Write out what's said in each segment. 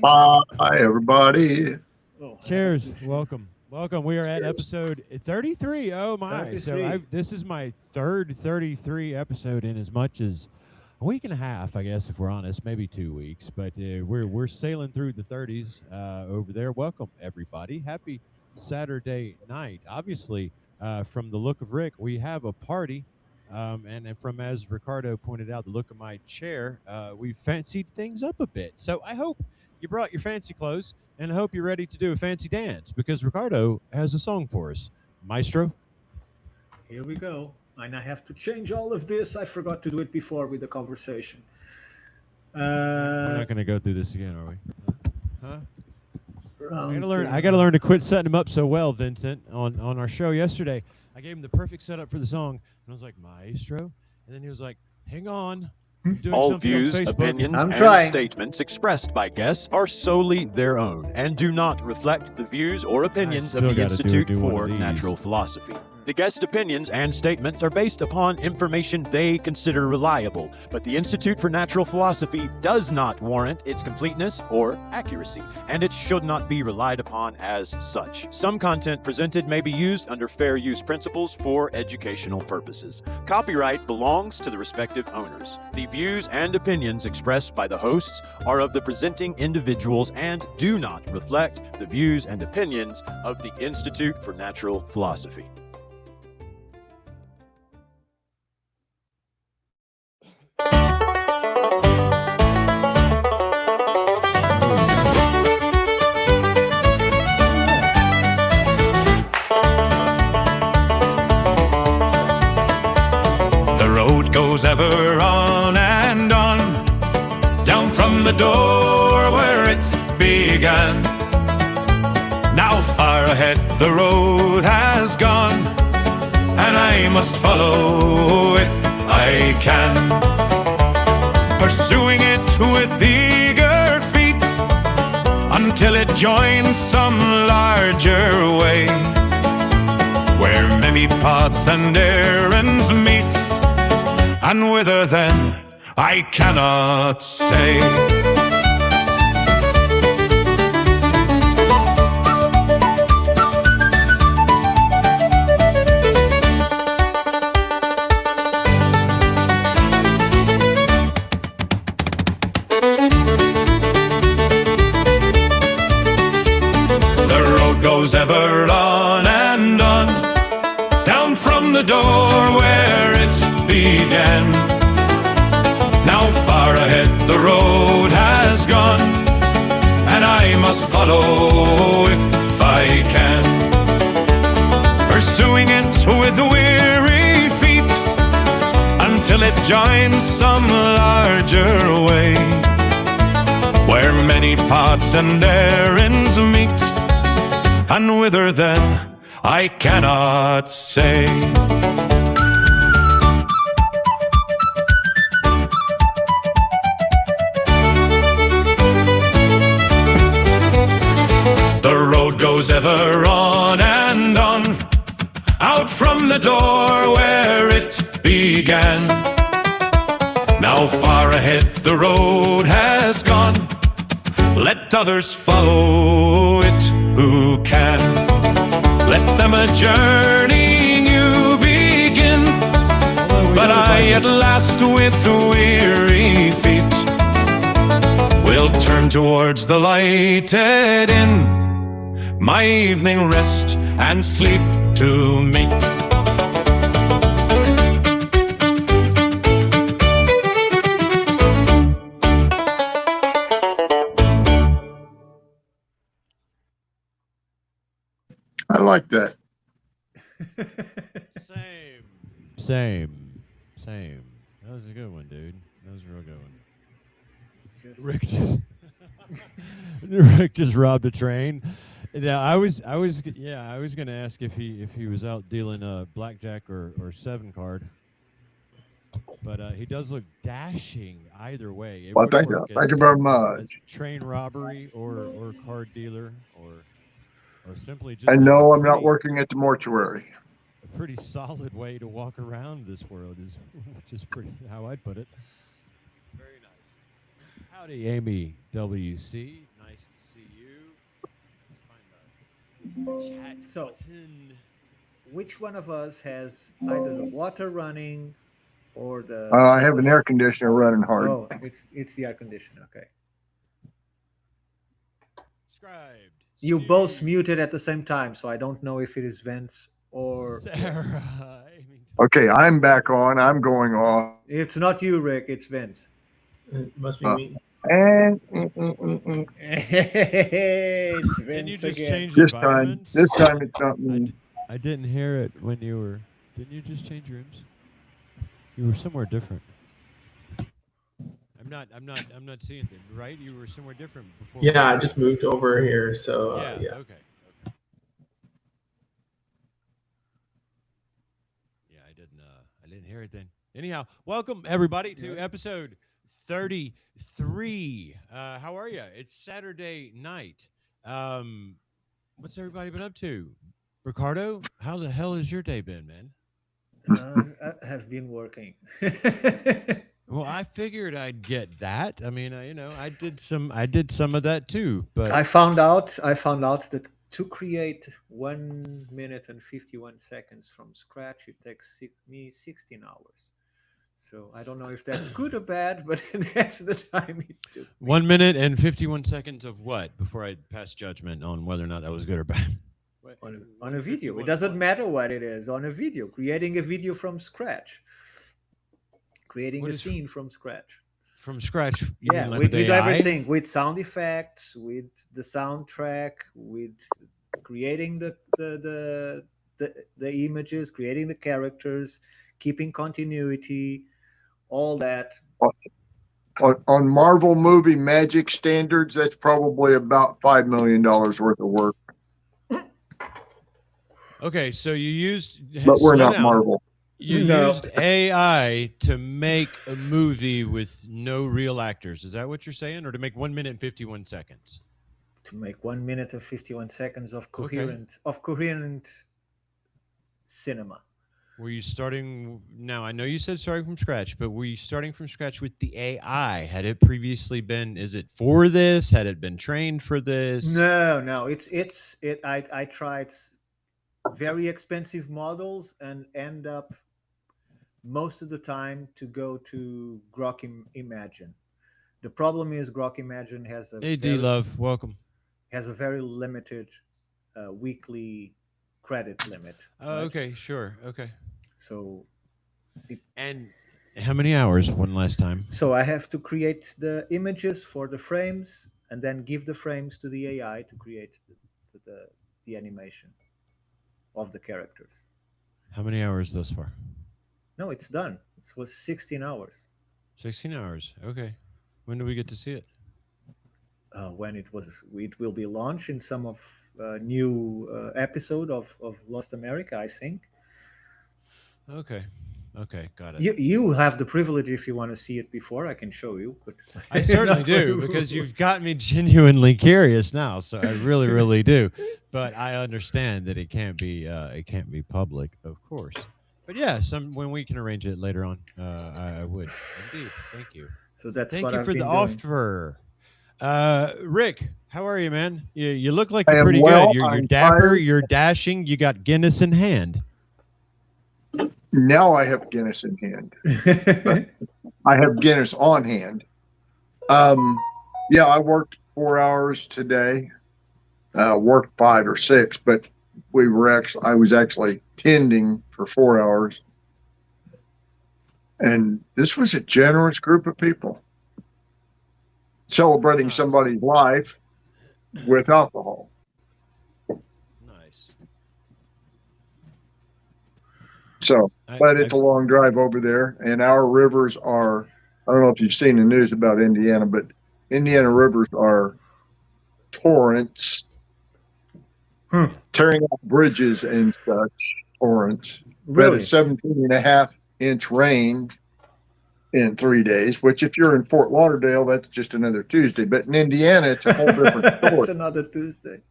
Bye, everybody. Oh, Cheers. Welcome. Welcome. We are at episode 33. Oh, my. 33. So this is my third 33 episode in as much as a week and a half, I guess, if we're honest, maybe 2 weeks. But we're sailing through the 30s over there. Welcome, everybody. Happy Saturday night. Obviously, from the look of Rick, we have a party. And then from, as Ricardo pointed out, the look of my chair, we've fancied things up a bit. So I hope you brought your fancy clothes, and I hope you're ready to do a fancy dance because Ricardo has a song for us. Maestro? Here we go. And I have to change all of this. I forgot to do it before with the conversation. We're not going to go through this again, are we? Huh? Round I got to learn to quit setting him up so well, Vincent, on our show yesterday. I gave him the perfect setup for the song, and I was like, Maestro? And then he was like, hang on. All views, opinions, and statements expressed by guests are solely their own and do not reflect the views or opinions of the Institute for Natural Philosophy. The guest opinions and statements are based upon information they consider reliable, but the Institute for Natural Philosophy does not warrant its completeness or accuracy, and it should not be relied upon as such. Some content presented may be used under fair use principles for educational purposes. Copyright belongs to the respective owners. The views and opinions expressed by the hosts are of the presenting individuals and do not reflect the views and opinions of the Institute for Natural Philosophy. Ever on and on, down from the door where it began. Now far ahead the road has gone, and I must follow if I can, pursuing it with eager feet until it joins some larger way, where many paths and errands meet. And whither then, I cannot say. The road goes ever on and on, down from the door where it began. Now far ahead the road has gone, and I must follow if I can, pursuing it with weary feet until it joins some larger way, where many paths and errands meet. And whither then, I cannot say. The road goes ever on and on, out from the door where it began. Now far ahead the road has gone, let others follow it who can. Let them a journey new begin, but I at last with weary feet will turn towards the lighted inn, my evening rest and sleep to meet. I like that. Same. That was a good one, dude. That was a real good one. Rick just robbed a train. Now I was gonna ask if he was out dealing blackjack or seven card, but he does look dashing either way. Well, thank you very much. Train robbery or card dealer or simply just. I know I'm not working at the mortuary. A pretty solid way to walk around this world is just pretty how I'd put it. Very nice. Howdy, Amy WC. Nice Nice to see you. Let's find our chat button. Which one of us has either the water running or the... I have an air conditioner running hard. Oh, it's the air conditioner. Okay. Subscribed. You both muted at the same time, so I don't know if it is Vince or Sarah. Okay, I'm back on. I'm going off. It's not you, Rick. It's Vince. It must be me. And It's Vince Didn't you just again. change your this time it's not me. I didn't hear it when you were. Didn't you just change rooms? You were somewhere different. I'm not seeing them. Right? You were somewhere different before. Yeah, I just moved over here, so Yeah. yeah. Okay. Yeah, I didn't hear it then. Anyhow, welcome everybody to episode 33. How are you? It's Saturday night. What's everybody been up to? Ricardo, how the hell has your day been, man? I have been working. Well, I figured I'd get that. I mean, I did some of that too. But I found out that to create 1 minute and 51 seconds from scratch, it takes me 16 hours. So I don't know if that's good or bad, but that's the time it took. 1 minute and 51 seconds of what? Before I pass judgment on whether or not that was good or bad. On a video. It doesn't matter what it is. On a video. Creating a video from scratch. Creating a scene from scratch. From scratch? Yeah, like with AI? everything. With sound effects, with the soundtrack, with creating the images, creating the characters, keeping continuity, all that. On Marvel movie magic standards, that's probably about $5 million worth of work. Okay, so you used... But we're not Marvel. You used AI to make a movie with no real actors. Is that what you're saying? Or to make 1 minute and 51 seconds? To make 1 minute and 51 seconds of coherent cinema. Were you starting... Now, I know you said starting from scratch, but were you starting from scratch with the AI? Had it previously been... Is it for this? Had it been trained for this? No. I tried very expensive models and end up most of the time to go to Grok Imagine. The problem is Grok Imagine has a welcome. Has a very limited weekly credit limit. Oh, right? Okay, sure. Okay. So and how many hours one last time? So I have to create the images for the frames and then give the frames to the AI to create the animation of the characters. How many hours thus far? No, it's done. It was 16 hours. 16 hours. Okay. When do we get to see it? When it will be launched in some of new episode of Lost America, I think. Okay, got it. You have the privilege if you want to see it before. I can show you. But I certainly do, because you've got me genuinely curious now. So I really, really do. But I understand that it can't be public, of course. But yeah, when we can arrange it later on, I would indeed. Thank you. So that's Thank what you I've for been the doing. offer. Rick, how are you, man? You look like you're am pretty well. good. You're I'm dapper. tired. You're dashing. You got Guinness in hand. Now I have Guinness in hand. I have Guinness on hand. Yeah, I worked 4 hours today. Worked 5 or 6, but I was actually tending for 4 hours. And this was a generous group of people celebrating somebody's life with alcohol. Nice. So, but it's a long drive over there, and our rivers are, I don't know if you've seen the news about Indiana, but Indiana rivers are torrents, tearing up bridges and such, torrents. Really? We had a 17.5-inch rain in 3 days, which if you're in Fort Lauderdale, that's just another Tuesday. But in Indiana, it's a whole different story. It's another Tuesday.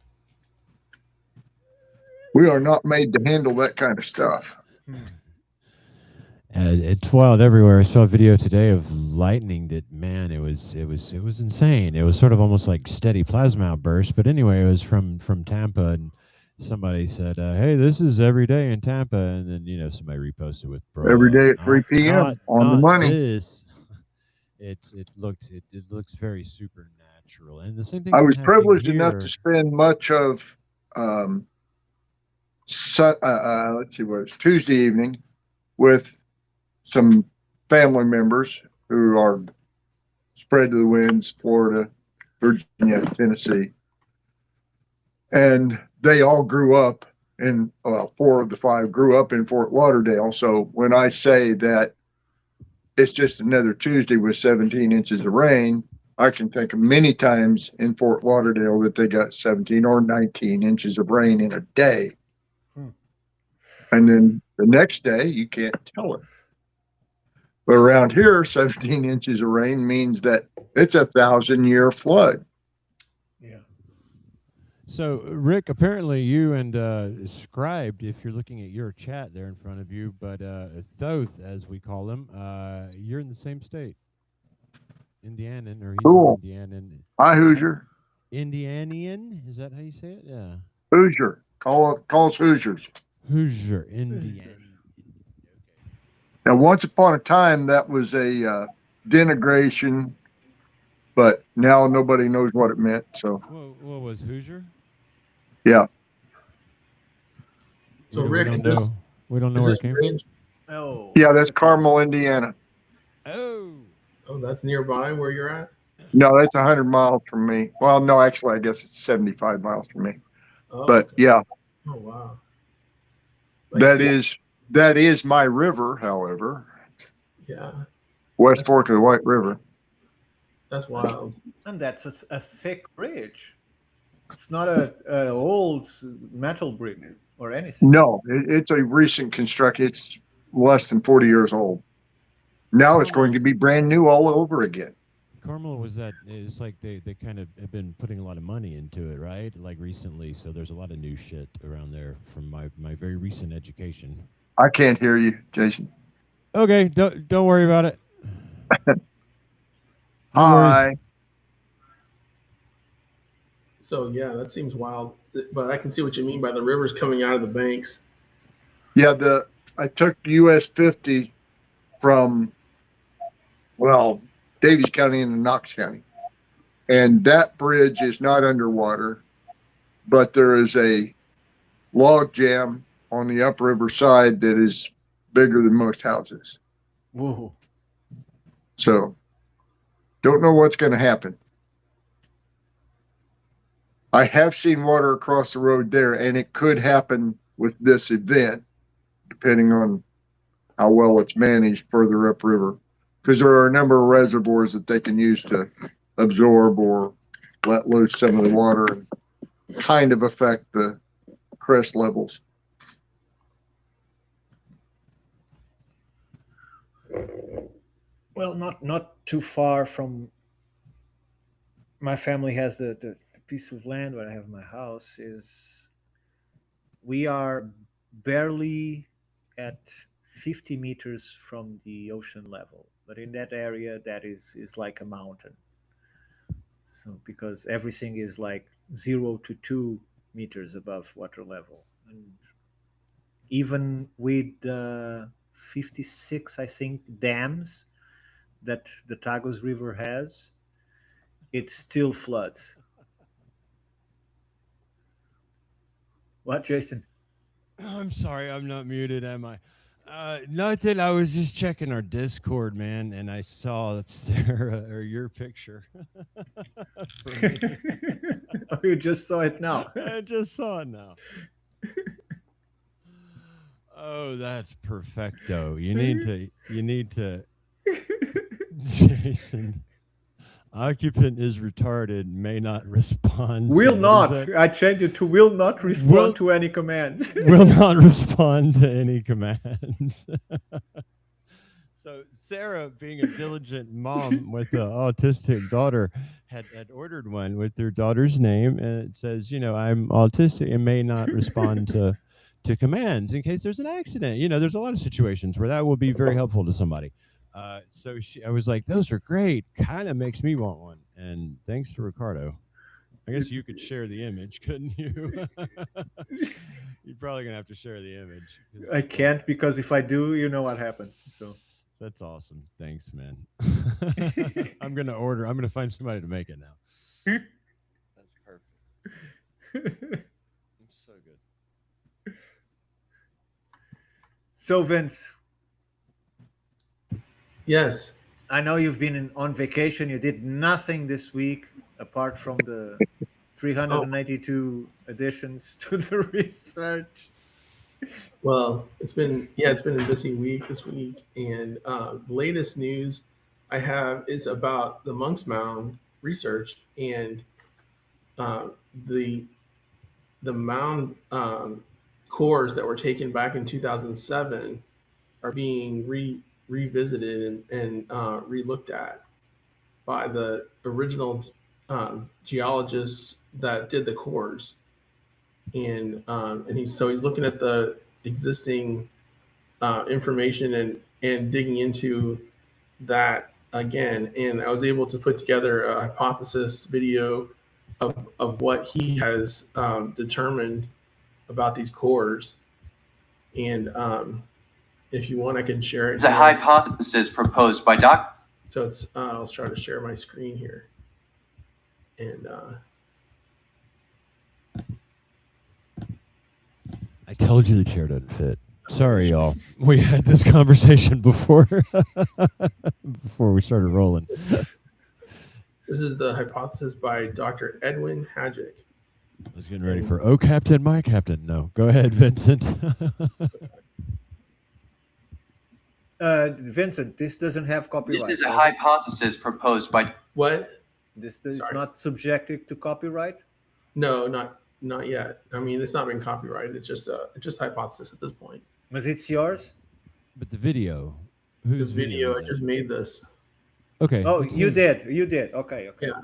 We are not made to handle that kind of stuff. It's wild everywhere. I saw a video today of lightning that, man, it was insane. It was sort of almost like steady plasma outburst. But anyway, it was from Tampa, and somebody said, "Hey, this is every day in Tampa," and then somebody reposted with, "Bro, every day at 3 p.m. on the money." This. It looks very supernatural, and the same thing. I was privileged enough to spend much of let's see, what it's Tuesday evening with some family members who are spread to the winds, Florida, Virginia, Tennessee. And they all grew up in, well, 4 of the 5 grew up in Fort Lauderdale. So when I say that it's just another Tuesday with 17 inches of rain, I can think of many times in Fort Lauderdale that they got 17 or 19 inches of rain in a day. And then the next day, you can't tell it. But around here, 17 inches of rain means that it's a 1,000-year flood. Yeah. So, Rick, apparently you and Scribed, if you're looking at your chat there in front of you, but Thoth, as we call him, you're in the same state. Indianan, or he's cool. Indianan. Hi, Hoosier. Indianian? Is that how you say it? Yeah. Hoosier. Call us Hoosiers. Hoosier, Indian. Now, once upon a time, that was a denigration, but now nobody knows what it meant. So, what was Hoosier? Yeah. So, Rick, we don't know where it came from. Oh, yeah, that's Carmel, Indiana. Oh, that's nearby where you're at. No, that's 100 miles from me. Well, no, actually, I guess it's 75 miles from me. Oh, but okay. yeah. Oh wow. That is my river, however. Yeah. West Fork of the White River. That's wild. And that's a thick bridge. It's not an old metal bridge or anything. No, it's a recent construction. It's less than 40 years old. Now it's going to be brand new all over again. Carmel was that? It's like they kind of have been putting a lot of money into it, right? Like recently, so there's a lot of new shit around there from my very recent education. I can't hear you, Jason. Okay, don't worry about it. Hi. So yeah, that seems wild, but I can see what you mean by the rivers coming out of the banks. Yeah, I took US 50 from, well, Davies County into Knox County. And that bridge is not underwater, but there is a log jam on the upriver side that is bigger than most houses. Whoa. So, don't know what's going to happen. I have seen water across the road there, and it could happen with this event, depending on how well it's managed further upriver. Because there are a number of reservoirs that they can use to absorb or let loose some of the water and kind of affect the crest levels. Well, not too far from my family has the piece of land where I have my house is we are barely at 50 meters from the ocean level. But in that area, that is like a mountain. So because everything is like 0 to 2 meters above water level. And even with 56, I think, dams that the Tagus River has, it still floods. What, Jason? I'm sorry, I'm not muted, am I? Nothing. I was just checking our Discord, man, and I saw Sarah or your picture. Oh, you just saw it now. I just saw it now. Oh, that's perfecto. You need to. Jason, occupant is retarded, may not respond. Will not. I changed it to will not respond to any commands. Will not respond to any commands. So Sarah, being a diligent mom with an autistic daughter, had ordered one with their daughter's name, and it says, I'm autistic and may not respond to to commands in case there's an accident. There's a lot of situations where that will be very helpful to somebody. So I was like, those are great. Kind of makes me want one. And thanks to Ricardo. I guess you could share the image, couldn't you? You're probably going to have to share the image. I can't, because if I do, you know what happens. So that's awesome. Thanks, man. I'm going to find somebody to make it now. That's perfect. It's so good. So, Vince. Yes. I know you've been on vacation. You did nothing this week apart from the 392 additions to the research. Well, it's been a busy week this week, and the latest news I have is about the Monks Mound research, and the mound cores that were taken back in 2007 are being revisited and re-looked at by the original geologists that did the cores, and he's looking at the existing information and digging into that again. And I was able to put together a hypothesis video of what he has determined about these cores. And if you want, I can share it. It's a hypothesis proposed by Dr. So it's I'll try to share my screen here. And I told you the chair doesn't fit. Sorry, y'all. We had this conversation before we started rolling. This is the hypothesis by Dr. Edwin Hadjic. I was getting ready for "Oh, Captain, my Captain." No, go ahead, Vincent. Vincent, this doesn't have copyright. This is a hypothesis proposed by what? This is not subjected to copyright? No, not yet. I mean, it's not been copyrighted. It's just hypothesis at this point. But it's yours? But the video. The video, I just made this. Okay. Oh, you did. Okay. Yeah.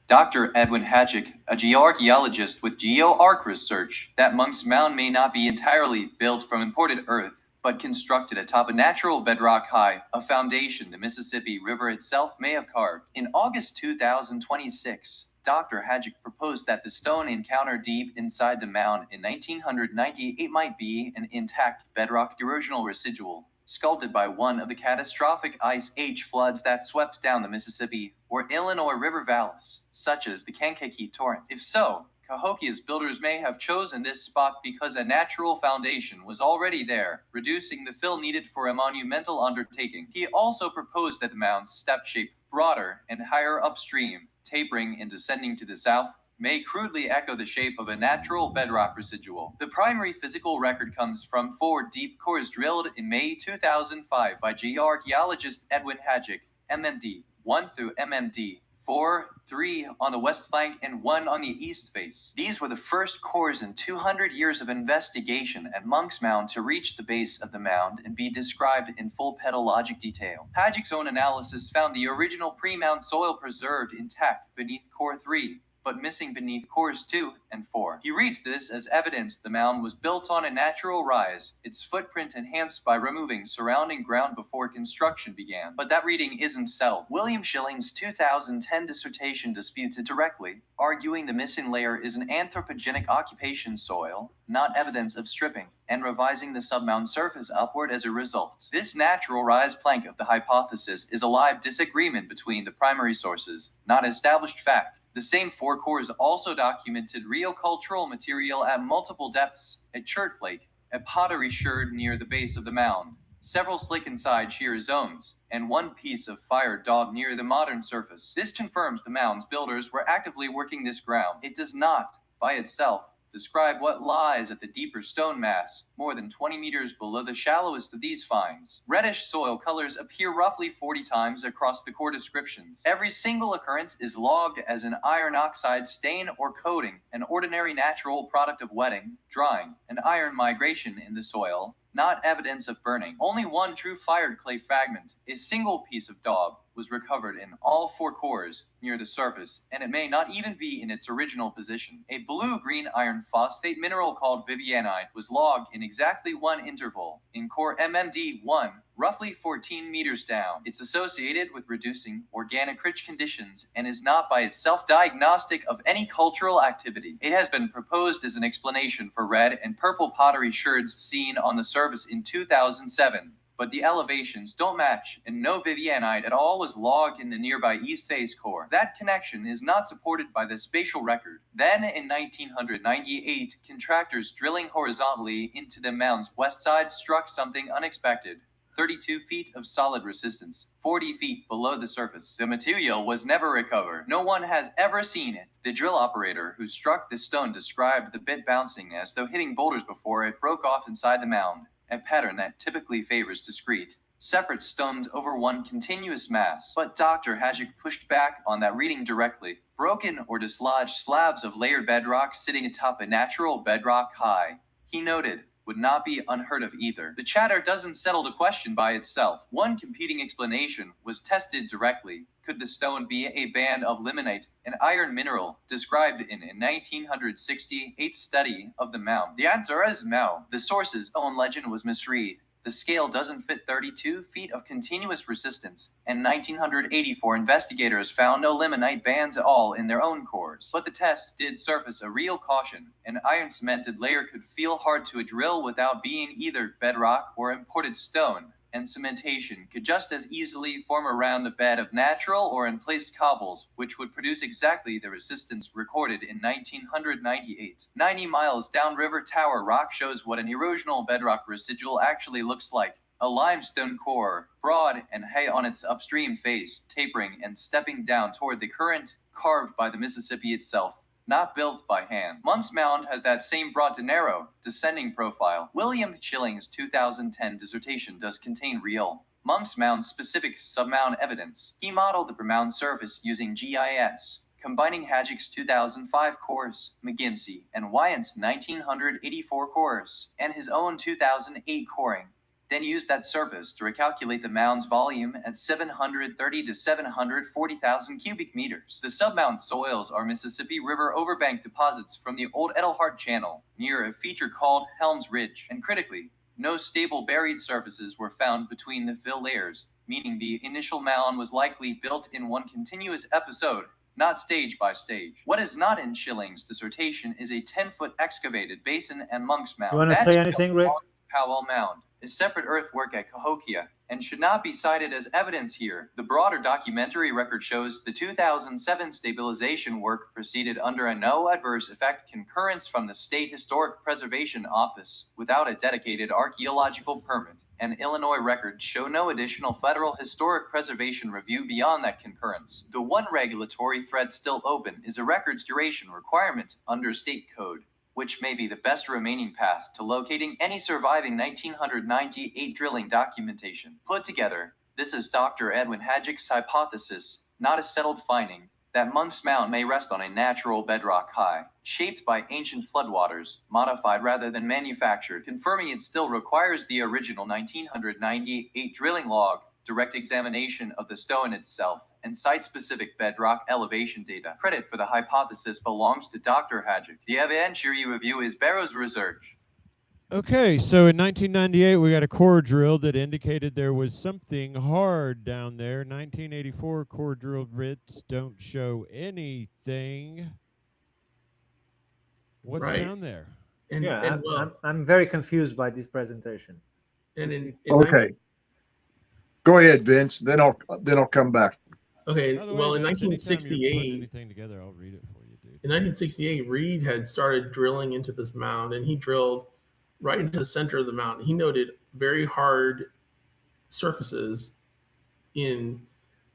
Dr. Edwin Hadjic, a geoarchaeologist with GeoArc Research, that Monks Mound may not be entirely built from imported earth, but constructed atop a natural bedrock high, a foundation the Mississippi River itself may have carved. In August 2026, Dr. Hadjic proposed that the stone encountered deep inside the mound in 1998 might be an intact bedrock erosional residual, sculpted by one of the catastrophic Ice Age floods that swept down the Mississippi or Illinois River valleys, such as the Cahokia Torrent. If so, Cahokia's builders may have chosen this spot because a natural foundation was already there, reducing the fill needed for a monumental undertaking. He also proposed that the mound's step shape, broader and higher upstream, tapering and descending to the south, may crudely echo the shape of a natural bedrock residual. The primary physical record comes from 4 deep cores drilled in May 2005 by geoarchaeologist Edwin Hadjic, MMD 1 through MMD 4, 3 on the west flank and 1 on the east face. These were the first cores in 200 years of investigation at Monks Mound to reach the base of the mound and be described in full pedologic detail. Hadjic's own analysis found the original pre-mound soil preserved intact beneath core 3, but missing beneath cores 2 and 4. He reads this as evidence the mound was built on a natural rise, its footprint enhanced by removing surrounding ground before construction began. But that reading isn't settled. William Schilling's 2010 dissertation disputes it directly, arguing the missing layer is an anthropogenic occupation soil, not evidence of stripping, and revising the submound surface upward as a result. This natural rise plank of the hypothesis is a live disagreement between the primary sources, not established fact. The same 4 cores also documented real cultural material at multiple depths, a chert flake, a pottery sherd near the base of the mound, several slick inside shear zones, and 1 piece of fire daub near the modern surface. This confirms the mound's builders were actively working this ground. It does not, by itself, describe what lies at the deeper stone mass, more than 20 meters below the shallowest of these finds. Reddish soil colors appear roughly 40 times across the core descriptions. Every single occurrence is logged as an iron oxide stain or coating, an ordinary natural product of wetting, drying, and iron migration in the soil, not evidence of burning. Only 1 true fired clay fragment, a single piece of daub, was recovered in all 4 cores near the surface, and it may not even be in its original position. A blue-green iron phosphate mineral called vivianite was logged in exactly 1 interval in core MMD1, roughly 14 meters down. It's associated with reducing organic-rich conditions and is not by itself diagnostic of any cultural activity. It has been proposed as an explanation for red and purple pottery sherds seen on the surface in 2007. But the elevations don't match, and no vivianite at all was logged in the nearby East Phase core. That connection is not supported by the spatial record. Then, in 1998, contractors drilling horizontally into the mound's west side struck something unexpected. 32 feet of solid resistance, 40 feet below the surface. The material was never recovered. No one has ever seen it. The drill operator who struck the stone described the bit bouncing as though hitting boulders before it broke off inside the mound, a pattern that typically favors discrete, separate stones over one continuous mass. But Dr. Hadjic pushed back on that reading directly. Broken or dislodged slabs of layered bedrock sitting atop a natural bedrock high, he noted, would not be unheard of either. The chatter doesn't settle the question by itself. One competing explanation was tested directly. Could the stone be a band of limonite, an iron mineral described in a 1968 study of the mound? The answer is no. The source's own legend was misread. The scale doesn't fit 32 feet of continuous resistance, and 1984 investigators found no limonite bands at all in their own cores. But the test did surface a real caution. An iron cemented layer could feel hard to drill without being either bedrock or imported stone, and cementation could just as easily form around a bed of natural or in-place cobbles, which would produce exactly the resistance recorded in 1998. 90 miles downriver Tower Rock shows what an erosional bedrock residual actually looks like. A limestone core, broad and high on its upstream face, tapering and stepping down toward the current, carved by the Mississippi itself. Not built by hand. Monks Mound has that same broad to narrow, descending profile. William Schilling's 2010 dissertation does contain real Monks Mound specific submound evidence. He modeled the mound surface using GIS, combining Hadjic's 2005 course, McGinsey, and Wyant's 1984 course, and his own 2008 coring. Then used that surface to recalculate the mound's volume at 730 to 740,000 cubic meters. The submound soils are Mississippi River overbank deposits from the old Edelhart Channel, near a feature called Helms Ridge, and critically, no stable buried surfaces were found between the fill layers, meaning the initial mound was likely built in one continuous episode, not stage by stage. What is not in Schilling's dissertation is a 10-foot excavated basin and Monks Mound. Do you want to say anything, Rick? Powell Mound is separate earthwork at Cahokia and should not be cited as evidence here. The broader documentary record shows the 2007 stabilization work proceeded under a no adverse effect concurrence from the State Historic Preservation Office without a dedicated archaeological permit, and Illinois records show no additional federal historic preservation review beyond that concurrence. The one regulatory thread still open is a record's duration requirement under state code, which may be the best remaining path to locating any surviving 1998 drilling documentation. Put together, this is Dr. Edwin Hadjic's hypothesis, not a settled finding, that Monks Mound may rest on a natural bedrock high, shaped by ancient floodwaters, modified rather than manufactured, confirming it still requires the original 1998 drilling log, direct examination of the stone itself, and site-specific bedrock elevation data. Credit for the hypothesis belongs to Dr. Hadjic. The evidentiary review is Barrow's research. Okay, so in 1998, we got a core drill that indicated there was something hard down there. 1984 core drill bits don't show anything. What's down there? I'm very confused by this presentation. And okay. Go ahead, Vince. Then I'll come back. Okay, well, in 1968, anything together, I'll read it for you, dude. In 1968, Reed had started drilling into this mound, and he drilled right into the center of the mound. He noted very hard surfaces in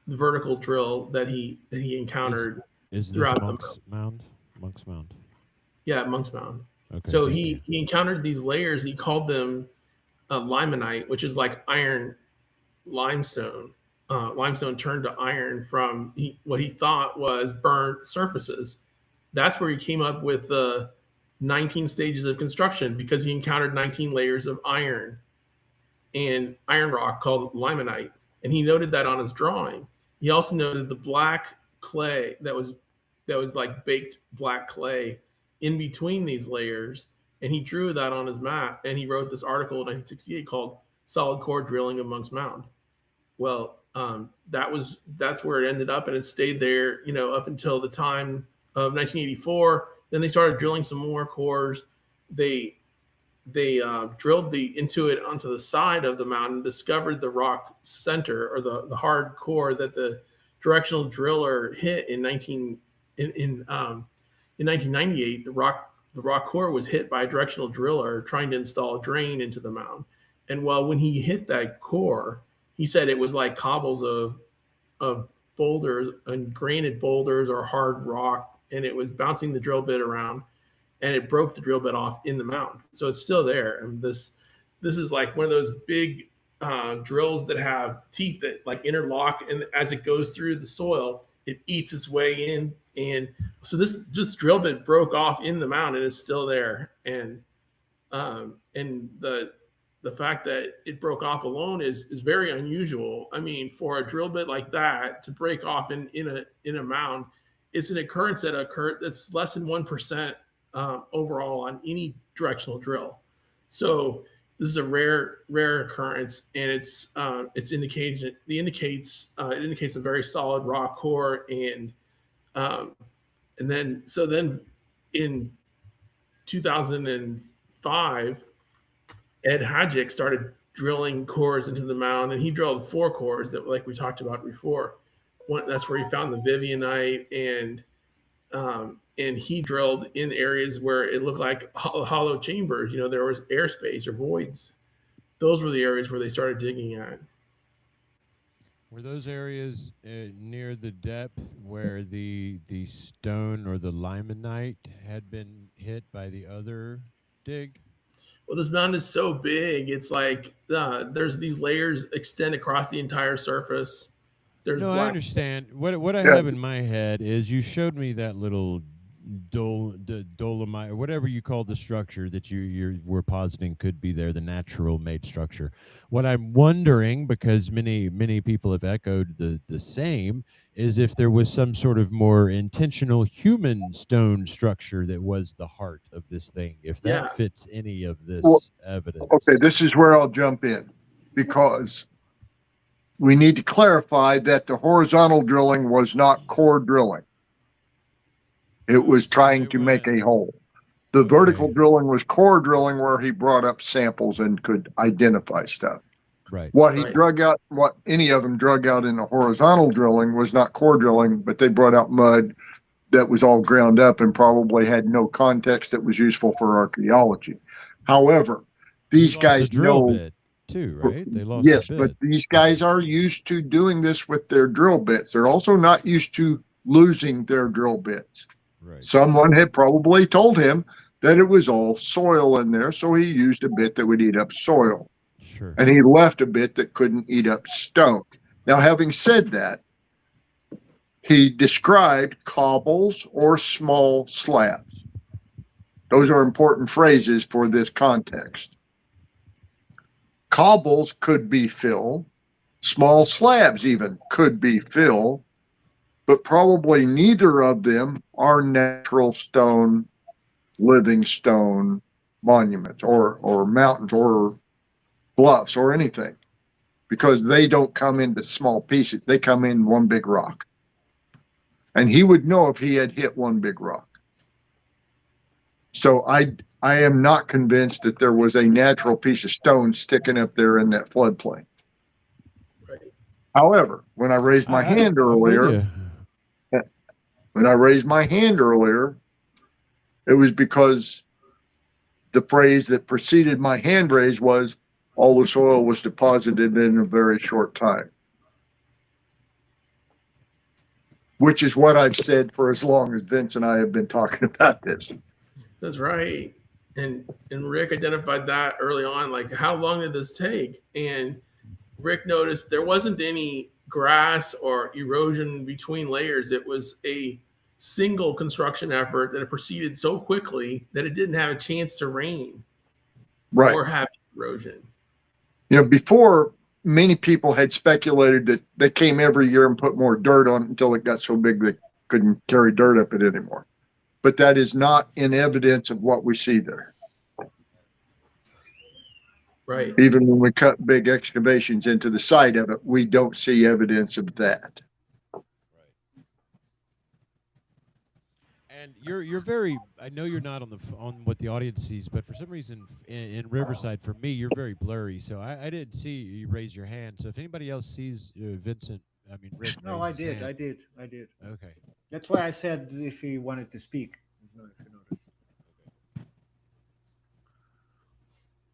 the vertical drill that he encountered throughout the mound. Monks Mound. Yeah, Monks Mound. Okay. So he encountered these layers. He called them limonite, which is like iron limestone. Limestone turned to iron from what he thought was burnt surfaces. That's where he came up with the 19 stages of construction, because he encountered 19 layers of iron and iron rock called limonite. And he noted that on his drawing. He also noted the black clay that was like baked black clay in between these layers, and he drew that on his map, and he wrote this article in 1968 called "Solid Core Drilling of Monks Mound." Well, that's where it ended up, and it stayed there, up until the time of 1984. Then they started drilling some more cores. They drilled into it onto the side of the mountain, discovered the rock center, or the hard core that the directional driller hit in 1998. The rock core was hit by a directional driller trying to install a drain into the mound. And when he hit that core, he said it was like cobbles of boulders and granite boulders or hard rock, and it was bouncing the drill bit around, and it broke the drill bit off in the mound. So it's still there. And this is like one of those big drills that have teeth that like interlock, and as it goes through the soil, it eats its way in. And so this drill bit broke off in the mound, and it's still there. And the fact that it broke off alone is very unusual. I mean, for a drill bit like that to break off in a mound, it's an occurrence that's less than 1% overall on any directional drill. So this is a rare occurrence, and it indicates a very solid rock core. And then in 2005. Ed Hadjic started drilling cores into the mound, and he drilled 4 cores that, like we talked about before. That's where he found the Vivianite, and he drilled in areas where it looked like hollow chambers. There was airspace or voids. Those were the areas where they started digging at. Were those areas near the depth where the stone or the limonite had been hit by the other dig? Well, this mound is so big. It's like there's these layers extend across the entire surface. I understand. What I have in my head is you showed me that little dolomite, or whatever you call the structure that you were positing could be there, the natural made structure. What I'm wondering, because many people have echoed the same, is if there was some sort of more intentional human stone structure that was the heart of this thing, if that fits any of this evidence. Okay, this is where I'll jump in, because we need to clarify that the horizontal drilling was not core drilling. It was trying to make a hole. The vertical drilling was core drilling, where he brought up samples and could identify stuff. Right. What any of them drug out in the horizontal drilling was not core drilling, but they brought out mud that was all ground up and probably had no context that was useful for archaeology. However, these guys know bit too, right? They lost but these guys are used to doing this with their drill bits. They're also not used to losing their drill bits. Right. Someone had probably told him that it was all soil in there, so he used a bit that would eat up soil. Sure. And he left a bit that couldn't eat up stone. Now, having said that, he described cobbles or small slabs. Those are important phrases for this context. Cobbles could be fill, small slabs even could be fill, but probably neither of them are natural stone, living stone monuments or mountains or bluffs or anything, because they don't come into small pieces. They come in one big rock. And he would know if he had hit one big rock. So I am not convinced that there was a natural piece of stone sticking up there in that floodplain. Right. However, when I raised my hand earlier, it was because the phrase that preceded my hand raise was, all the soil was deposited in a very short time. Which is what I've said for as long as Vince and I have been talking about this. That's right. And Rick identified that early on, like, how long did this take? And Rick noticed there wasn't any grass or erosion between layers. It was a single construction effort that it proceeded so quickly that it didn't have a chance to rain or have erosion. Before many people had speculated that they came every year and put more dirt on it until it got so big they couldn't carry dirt up it anymore. But that is not in evidence of what we see there. Right. Even when we cut big excavations into the site of it, we don't see evidence of that. And you're very, I know you're not on what the audience sees, but for some reason in Riverside, for me, you're very blurry. So I didn't see you raise your hand. So if anybody else sees Vincent, I mean, Rick. No, I did. Okay. That's why I said if he wanted to speak. If you notice.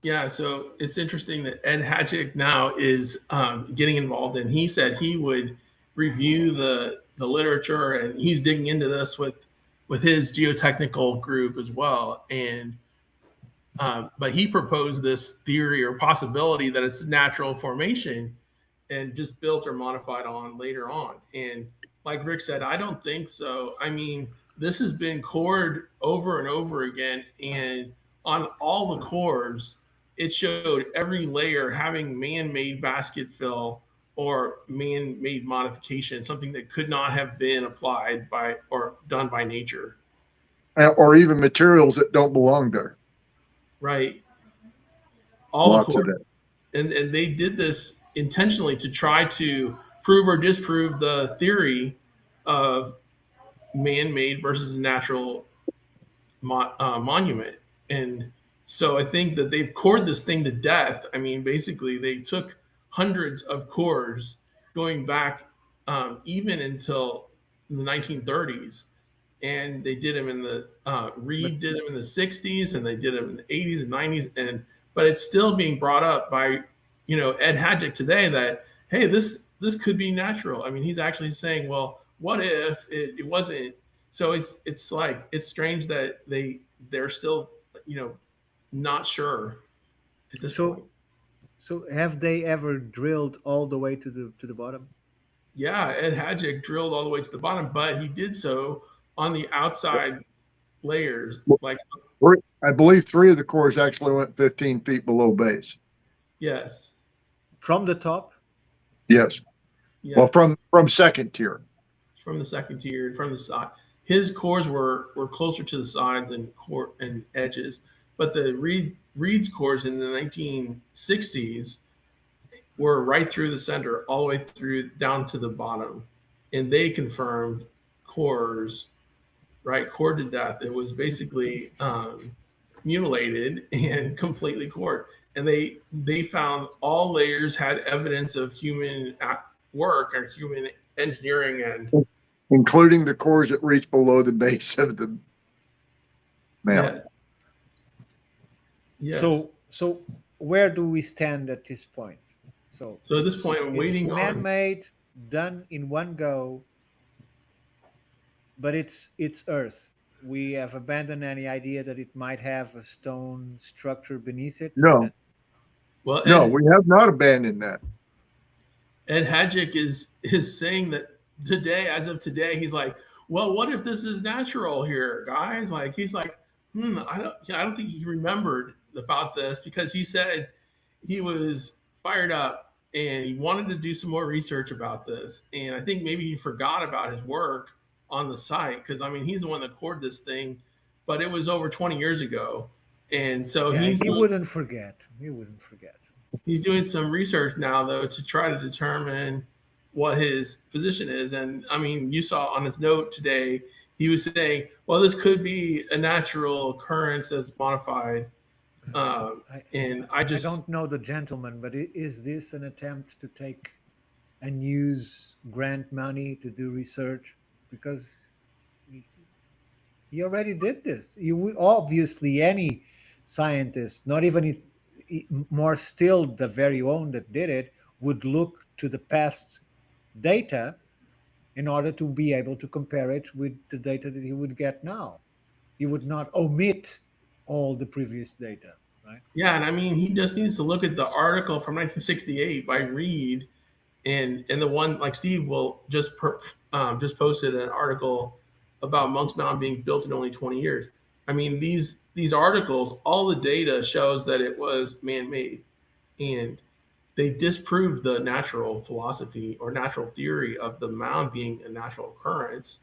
Yeah, so it's interesting that Ed Hadjick now is getting involved, and he said he would review the literature, and he's digging into this with his geotechnical group as well. And but he proposed this theory or possibility that it's natural formation and just built or modified on later on. And like Rick said, I don't think so. I mean, this has been cored over and over again, and on all the cores, it showed every layer having man-made basket fill or man-made modification, something that could not have been applied by or done by nature. Or even materials that don't belong there. Right. All Lots of it. And they did this intentionally to try to prove or disprove the theory of man-made versus natural monument. And so I think that they've cored this thing to death. I mean, basically, they took hundreds of cores going back even until the 1930s. And they did them in the, Reed did them in the 60s, and they did them in the 80s and 90s. But it's still being brought up by, Ed Hadjick today that, hey, this could be natural. I mean, he's actually saying, well, what if it wasn't? So it's like, it's strange that they're still, not sure at this point. So have they ever drilled all the way to the bottom? Yeah, Ed Hadjick drilled all the way to the bottom, but he did so on the outside layers. Like, I believe 3 of the cores actually went 15 feet below base. Yes. From the top? Yes. Yeah. Well, from second tier. From the second tier, from the side. His cores were closer to the sides and edges. But the Reed's cores in the 1960s were right through the center, all the way through down to the bottom. And they confirmed cores, right, cored to death. It was basically mutilated and completely cored. And they found all layers had evidence of human work or human engineering, and including the cores that reach below the base of the mound. Yeah. Yes. So where do we stand at this point? So at this point, I'm waiting on. Man-made, done in one go, but it's Earth. We have abandoned any idea that it might have a stone structure beneath it. No. Well, no, we have not abandoned that. Ed Hadjick is saying that today, as of today, he's like, well, what if this is natural here, guys? Like, he's like, I don't think he remembered about this, because he said he was fired up and he wanted to do some more research about this. And I think maybe he forgot about his work on the site, because I mean, he's the one that cored this thing, but it was over 20 years ago. And so he wouldn't forget. He's doing some research now, though, to try to determine what his position is. And I mean, you saw on his note today, he was saying, well, this could be a natural occurrence that's modified. And I don't know the gentleman, but is this an attempt to take and use grant money to do research? Because he already did this. Obviously, any scientist, not even more still the very own that did it, would look to the past data in order to be able to compare it with the data that he would get now. He would not omit all the previous data, right? Yeah, and I mean, he just needs to look at the article from 1968 by Reed, and the one, like Steve will just posted an article about Monks Mound being built in only 20 years. I mean, these articles, all the data shows that it was man-made, and they disproved the natural philosophy or natural theory of the mound being a natural occurrence.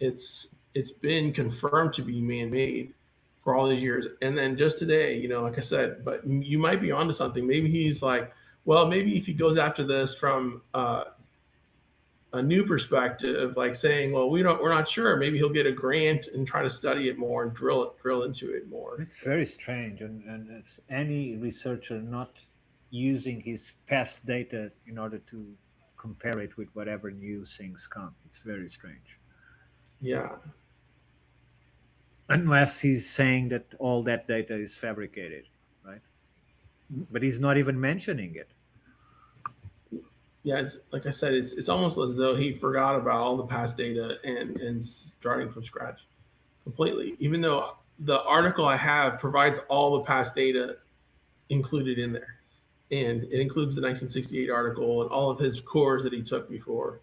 It's been confirmed to be man-made for all these years, and then just today, like I said, but you might be onto something. Maybe he's like, well, maybe if he goes after this from a new perspective, like saying, well, we're not sure. Maybe he'll get a grant and try to study it more and drill into it more. It's very strange, and it's any researcher not using his past data in order to compare it with whatever new things come. It's very strange. Yeah. Unless he's saying that all that data is fabricated, right? But he's not even mentioning it. Yeah, it's like I said, it's almost as though he forgot about all the past data and starting from scratch completely. Even though the article I have provides all the past data included in there, and it includes the 1968 article and all of his cores that he took before.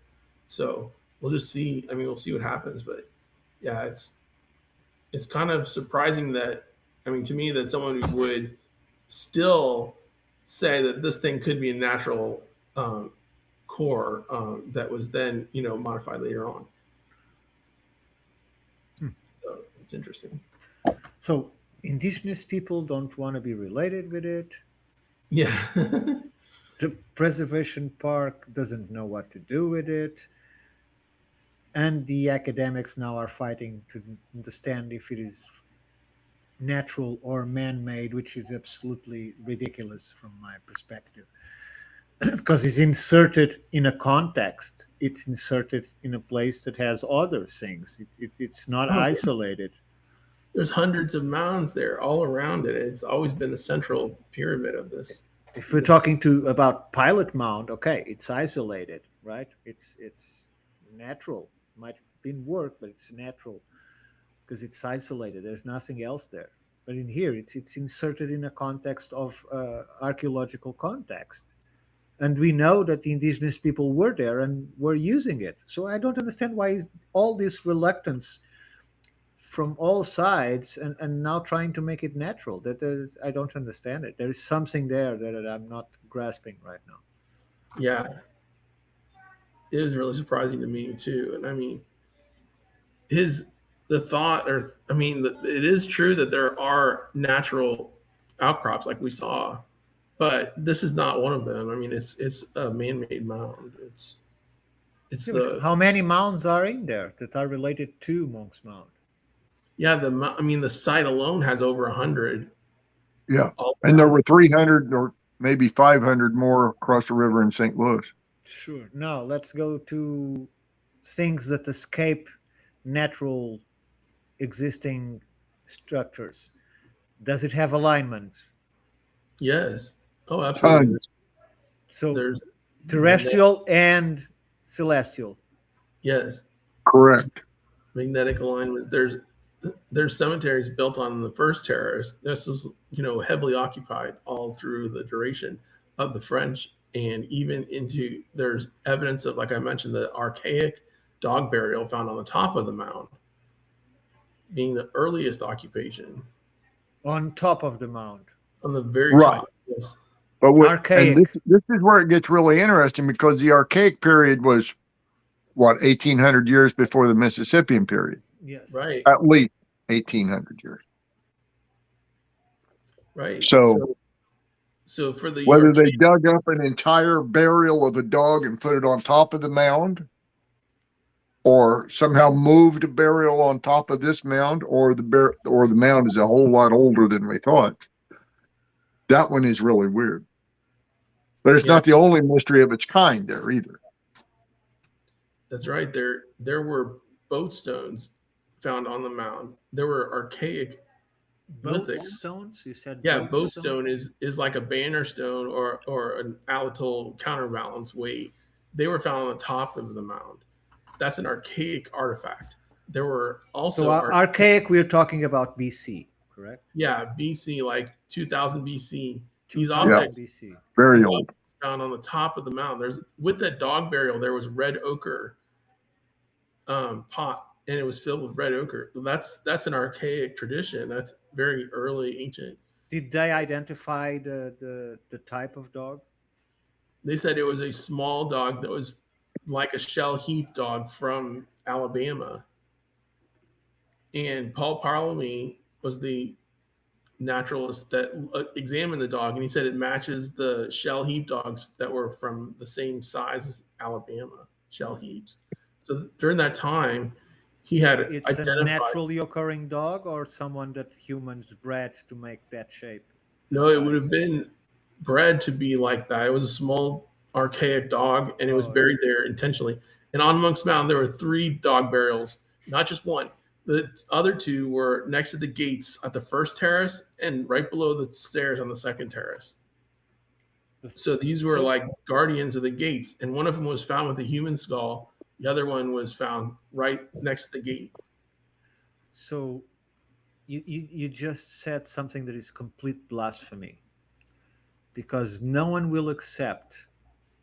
So we'll just see. I mean, we'll see what happens. But yeah, it's kind of surprising that, I mean, to me, that someone would still say that this thing could be a natural core that was then, modified later on. So it's interesting. So indigenous people don't want to be related with it. Yeah. The preservation park doesn't know what to do with it. And the academics now are fighting to understand if it is natural or man-made, which is absolutely ridiculous from my perspective. Because it's inserted in a context. It's inserted in a place that has other things. It's not isolated. There's hundreds of mounds there all around it. It's always been the central pyramid of this. If we're talking about Pilot Mound, okay, it's isolated, right? It's natural. Might have been work, but it's natural because it's isolated. There's nothing else there. But in here, it's inserted in a context of archaeological context. And we know that the indigenous people were there and were using it. So I don't understand why all this reluctance from all sides and now trying to make it natural. I don't understand it. There is something there that I'm not grasping right now. Yeah. It was really surprising to me too. And I mean, it is true that there are natural outcrops like we saw, but this is not one of them. I mean, it's a man-made mound. How many mounds are in there that are related to Monks Mound? Yeah, the site alone has over 100. Yeah, and there were 300 or maybe 500 more across the river in St. Louis. Sure. Now let's go to things that escape natural existing structures. Does it have alignments? Yes. Oh, absolutely. So there's terrestrial and celestial. Yes. Correct. Magnetic alignment. There's cemeteries built on the first terrace. This was, heavily occupied all through the duration of the French, and even there's evidence of, like I mentioned, the archaic dog burial found on the top of the mound being the earliest occupation. On top of the mound. On the very top. Yes. But archaic. And this is where it gets really interesting, because the archaic period was, 1,800 years before the Mississippian period? Yes. Right. At least 1,800 years. Right. So for the whether they dug up an entire burial of a dog and put it on top of the mound, or somehow moved a burial on top of this mound, or the mound is a whole lot older than we thought. That one is really weird. But it's not the only mystery of its kind there either. That's right. There were boat stones found on the mound. There were archaic boat stones. You said boat stone is like a banner stone or an allital counterbalance weight. They were found on the top of the mound. That's an archaic artifact. There were also archaic. We're talking about BC, correct? Yeah, BC, like 2000 BC. These objects, BC. Very old, found on the top of the mound. With that dog burial, there was red ochre pot, and it was filled with red ochre. That's an archaic tradition. That's very early ancient. Did they identify the type of dog? They said it was a small dog that was like a shell heap dog from Alabama. And Paul Parlamy was the naturalist that examined the dog, and he said it matches the shell heap dogs that were from the same size as Alabama shell heaps. So during that time, he had it's a naturally occurring dog, or someone that humans bred to make that shape? No, it would have been bred to be like that. It was a small archaic dog, and it was buried there intentionally. And on Monks Mound, there were 3 dog burials, not just one. The other 2 were next to the gates at the first terrace and right below the stairs on the second terrace. So these were like guardians of the gates, and one of them was found with a human skull. The other one was found right next to the gate. So you just said something that is complete blasphemy, because no one will accept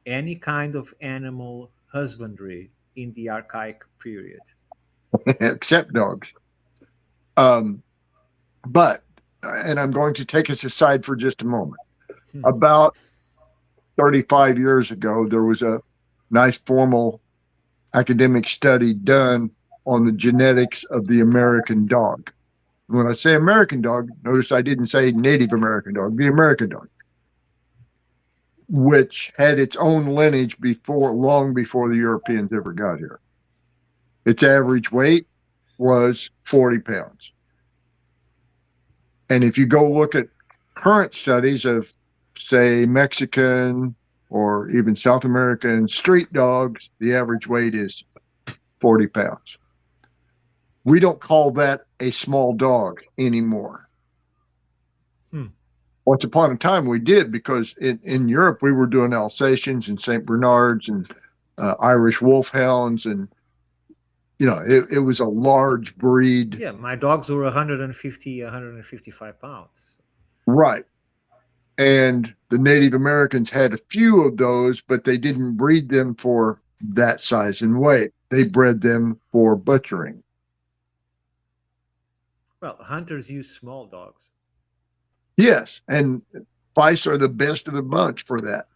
any kind of animal husbandry in the archaic period. Except dogs. But, and I'm going to take us aside for just a moment. About 35 years ago, there was a nice formal academic study done on the genetics of the American dog. When I say American dog, notice I didn't say Native American dog, the American dog, which had its own lineage long before the Europeans ever got here. Its average weight was 40 pounds. And if you go look at current studies of, say, Mexican or even South American street dogs, the average weight is 40 pounds. We don't call that a small dog anymore. Once upon a time we did, because in Europe we were doing Alsatians and St. Bernards and Irish Wolfhounds, and it was a large breed. Yeah, my dogs were 155 pounds. Right. And the Native Americans had a few of those, but they didn't breed them for that size and weight. They bred them for butchering. Well, hunters use small dogs. Yes, and Feist are the best of the bunch for that.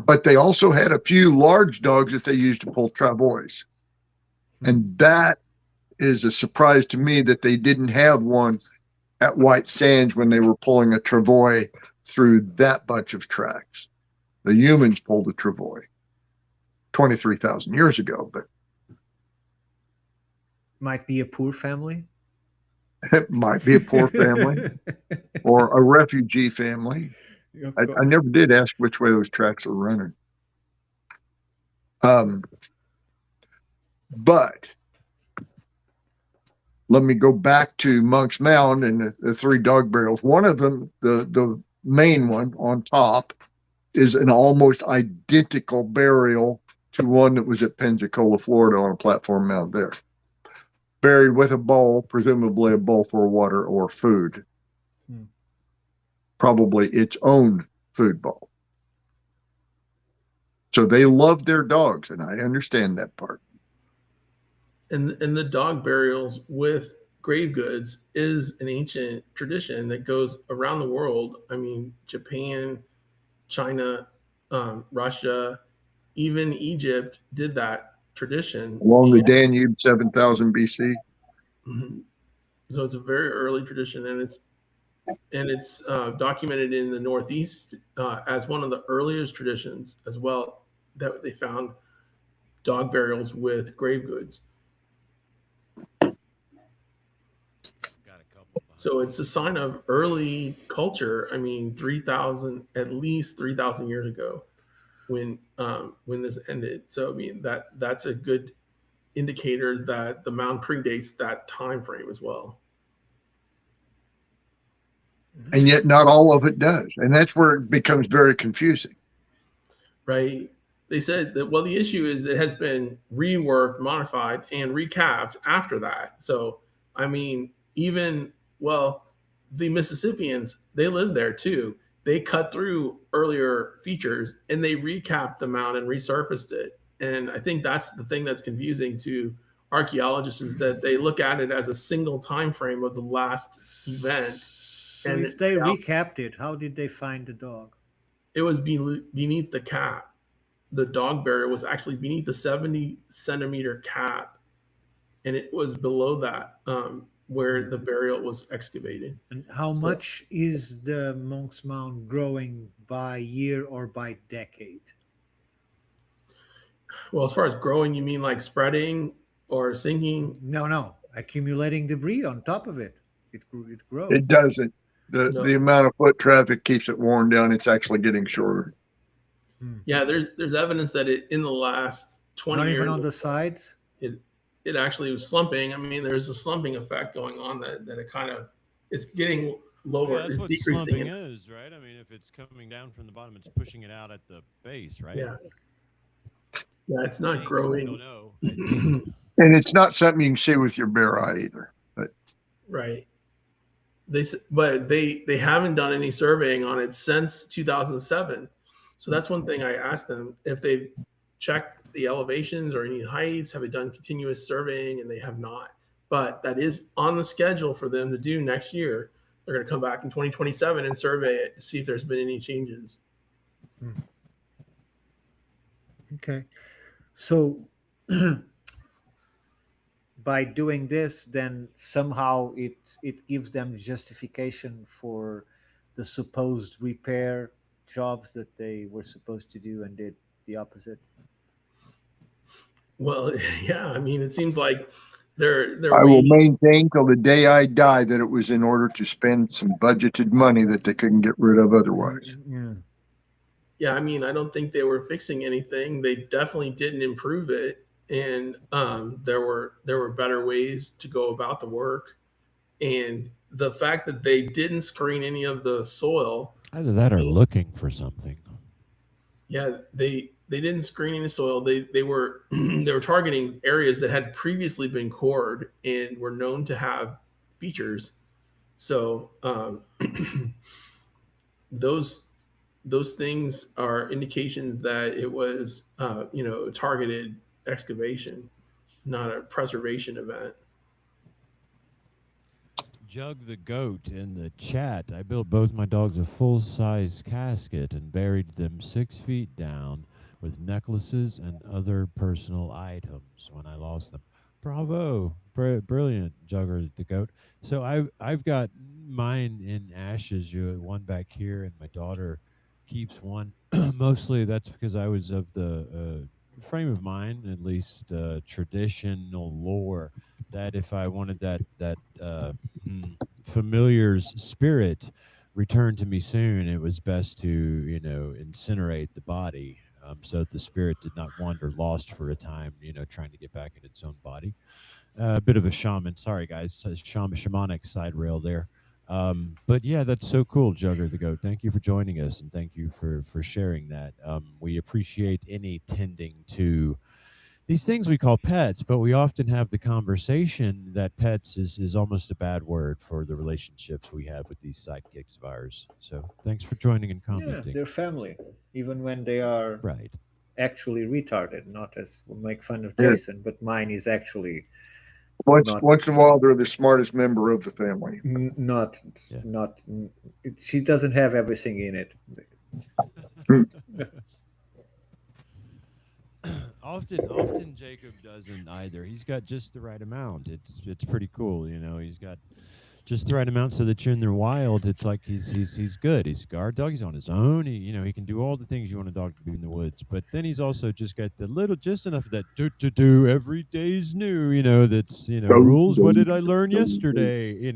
But they also had a few large dogs that they used to pull travois. And that is a surprise to me that they didn't have one at White Sands when they were pulling a travois through that bunch of tracks. The humans pulled a travois 23,000 years ago, but might be a poor family. It might be a poor family or a refugee family. I never did ask which way those tracks are running. But let me go back to Monks Mound and the 3 dog burials. One of them, the main one on top, is an almost identical burial to one that was at Pensacola, Florida, on a platform mound there. Buried with a bowl, presumably a bowl for water or food. Probably its own food bowl. So they loved their dogs, and I understand that part. And the dog burials with grave goods is an ancient tradition that goes around the world. I mean, Japan, China, Russia, even Egypt did that tradition. Along the Danube, 7,000 BC. Mm-hmm. So it's a very early tradition, and it's documented in the Northeast as one of the earliest traditions as well, that they found dog burials with grave goods. So it's a sign of early culture. I mean, at least 3,000 years ago, when this ended. So I mean, that's a good indicator that the mound predates that time frame as well. And yet not all of it does. And that's where it becomes very confusing. Right. They said that, well, the issue is it has been reworked, modified, and recapped after that. So, I mean, the Mississippians, they lived there too. They cut through earlier features and they recapped the mound and resurfaced it. And I think that's the thing that's confusing to archaeologists, is that they look at it as a single time frame of the last event. So if they recapped it, how did they find the dog? It was beneath the cap. The dog burial was actually beneath the 70-centimeter cap, and it was below that where the burial was excavated. And how much is the Monks Mound growing by year or by decade? Well, as far as growing, you mean like spreading or sinking? No. Accumulating debris on top of it. It grows. It doesn't. The amount of foot traffic keeps it worn down. It's actually getting shorter. Yeah, there's evidence that in the last 20 years. Not even on the sides? It actually was slumping. I mean, there's a slumping effect going on that it kind of, it's getting lower. Yeah, that's it's what decreasing. Slumping is, right? I mean, if it's coming down from the bottom, it's pushing it out at the base, right? Yeah. Yeah, it's not growing. I don't know. And it's not something you can see with your bare eye either. But right. But they haven't done any surveying on it since 2007. So that's one thing I asked them, if they've checked the elevations or any heights, have they done continuous surveying, and they have not. But that is on the schedule for them to do next year. They're going to come back in 2027 and survey it to see if there's been any changes. Okay. So by doing this, then somehow it gives them justification for the supposed repair jobs that they were supposed to do and did the opposite. Well, yeah, I mean, it seems like they're I will maintain till the day I die that it was in order to spend some budgeted money that they couldn't get rid of otherwise. Yeah, I mean, I don't think they were fixing anything. They definitely didn't improve it, and there were better ways to go about the work. And the fact that they didn't screen any of the soil, either that or looking for something. Yeah, they didn't screen any soil. They were they were targeting areas that had previously been cored and were known to have features. So those things are indications that it was targeted excavation, not a preservation event. Jug the Goat in the chat. I built both my dogs a full-size casket and buried them 6 feet down with necklaces and other personal items when I lost them. Bravo. Brilliant, Jugger the Goat. So I've got mine in ashes, one back here, and my daughter keeps one. Mostly that's because I was of the frame of mind, at least traditional lore, that if I wanted that familiar's spirit returned to me soon, it was best to incinerate the body, so that the spirit did not wander lost for a time, trying to get back in its own body. A bit of a shaman. Sorry, guys, shamanic side rail there. But yeah, that's so cool, Jugger the Goat. Thank you for joining us, and thank you for sharing that. We appreciate any tending to these things we call pets, but we often have the conversation that pets is almost a bad word for the relationships we have with these sidekicks of ours. So thanks for joining and commenting. Yeah, they're family, even when they are actually retarded. Not as we'll make fun of Jason, but mine is actually once in a while they're the smartest member of the family. Not. She doesn't have everything in it. Often Jacob doesn't either. He's got just the right amount. It's pretty cool, He's got just the right amount so that you're in the wild. It's like he's good. He's a guard dog. He's on his own. He can do all the things you want a dog to do in the woods. But then he's also just got just enough of that do every day's new. That's rules. What did I learn yesterday?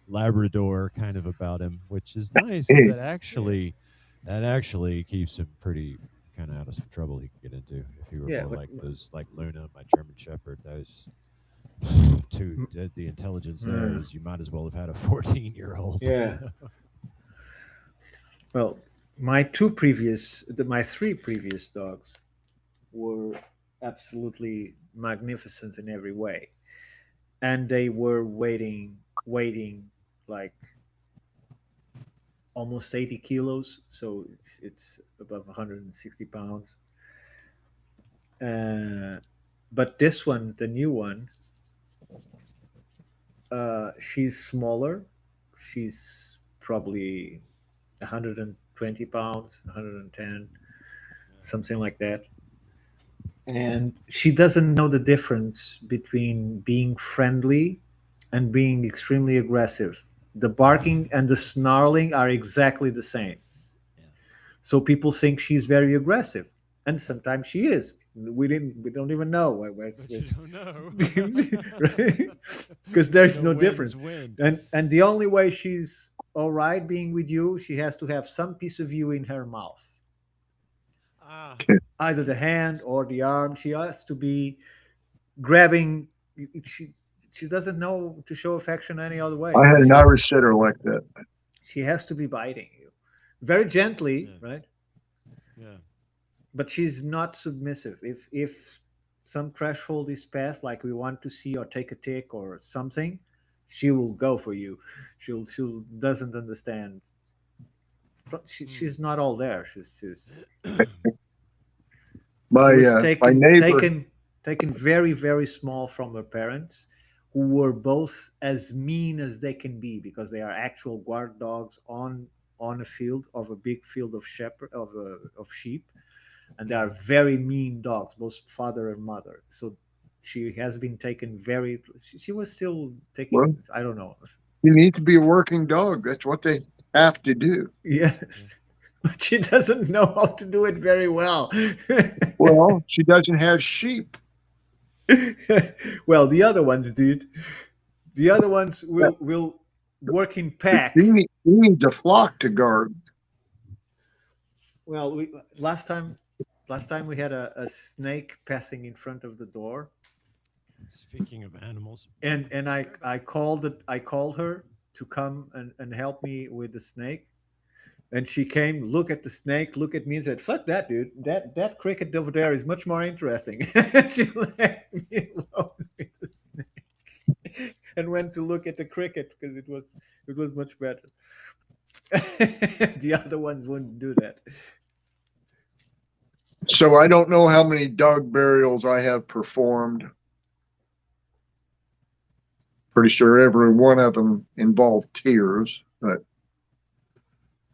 Labrador kind of about him, which is nice. That actually keeps him pretty kind of out of some trouble he could get into if he were more like those, like Luna, my German Shepherd. Those the intelligence there is you might as well have had a 14-year-old. Yeah. Well, my three previous dogs were absolutely magnificent in every way, and they were weighing like almost 80 kilos, so it's above 160 pounds. But this one, the new one, she's smaller. She's probably 120 pounds, 110, something like that. And she doesn't know the difference between being friendly and being extremely aggressive. The barking and the snarling are exactly the same. So people think she's very aggressive, and sometimes she is. We don't even know. Because there's no difference. And the only way she's all right being with you, she has to have some piece of you in her mouth. Either the hand or the arm. She has to be grabbing. She doesn't know to show affection any other way. I had an Irish setter like that. She has to be biting you very gently, right? Yeah. But she's not submissive. If some threshold is passed, like we want to see or take a tick or something, she will go for you. She doesn't understand. She's not all there. She's my neighbor taken very, very small from her parents, who were both as mean as they can be, because they are actual guard dogs on a field of a big field of sheep, and they are very mean dogs, both father and mother. So she has been taken very. She was still taking. Well, I don't know. You need to be a working dog. That's what they have to do. Yes. But she doesn't know how to do it very well. Well, she doesn't have sheep. Well, the other ones, dude. The other ones will work in pack. He needs a flock to guard. Well, last time we had a snake passing in front of the door. Speaking of animals, and I called her to come and help me with the snake, and she came, look at the snake, look at me, and said, "Fuck that, dude! That cricket over there is much more interesting." She left me alone with the snake and went to look at the cricket because it was much better. The other ones wouldn't do that. So I don't know how many dog burials I have performed. Pretty sure every one of them involved tears, but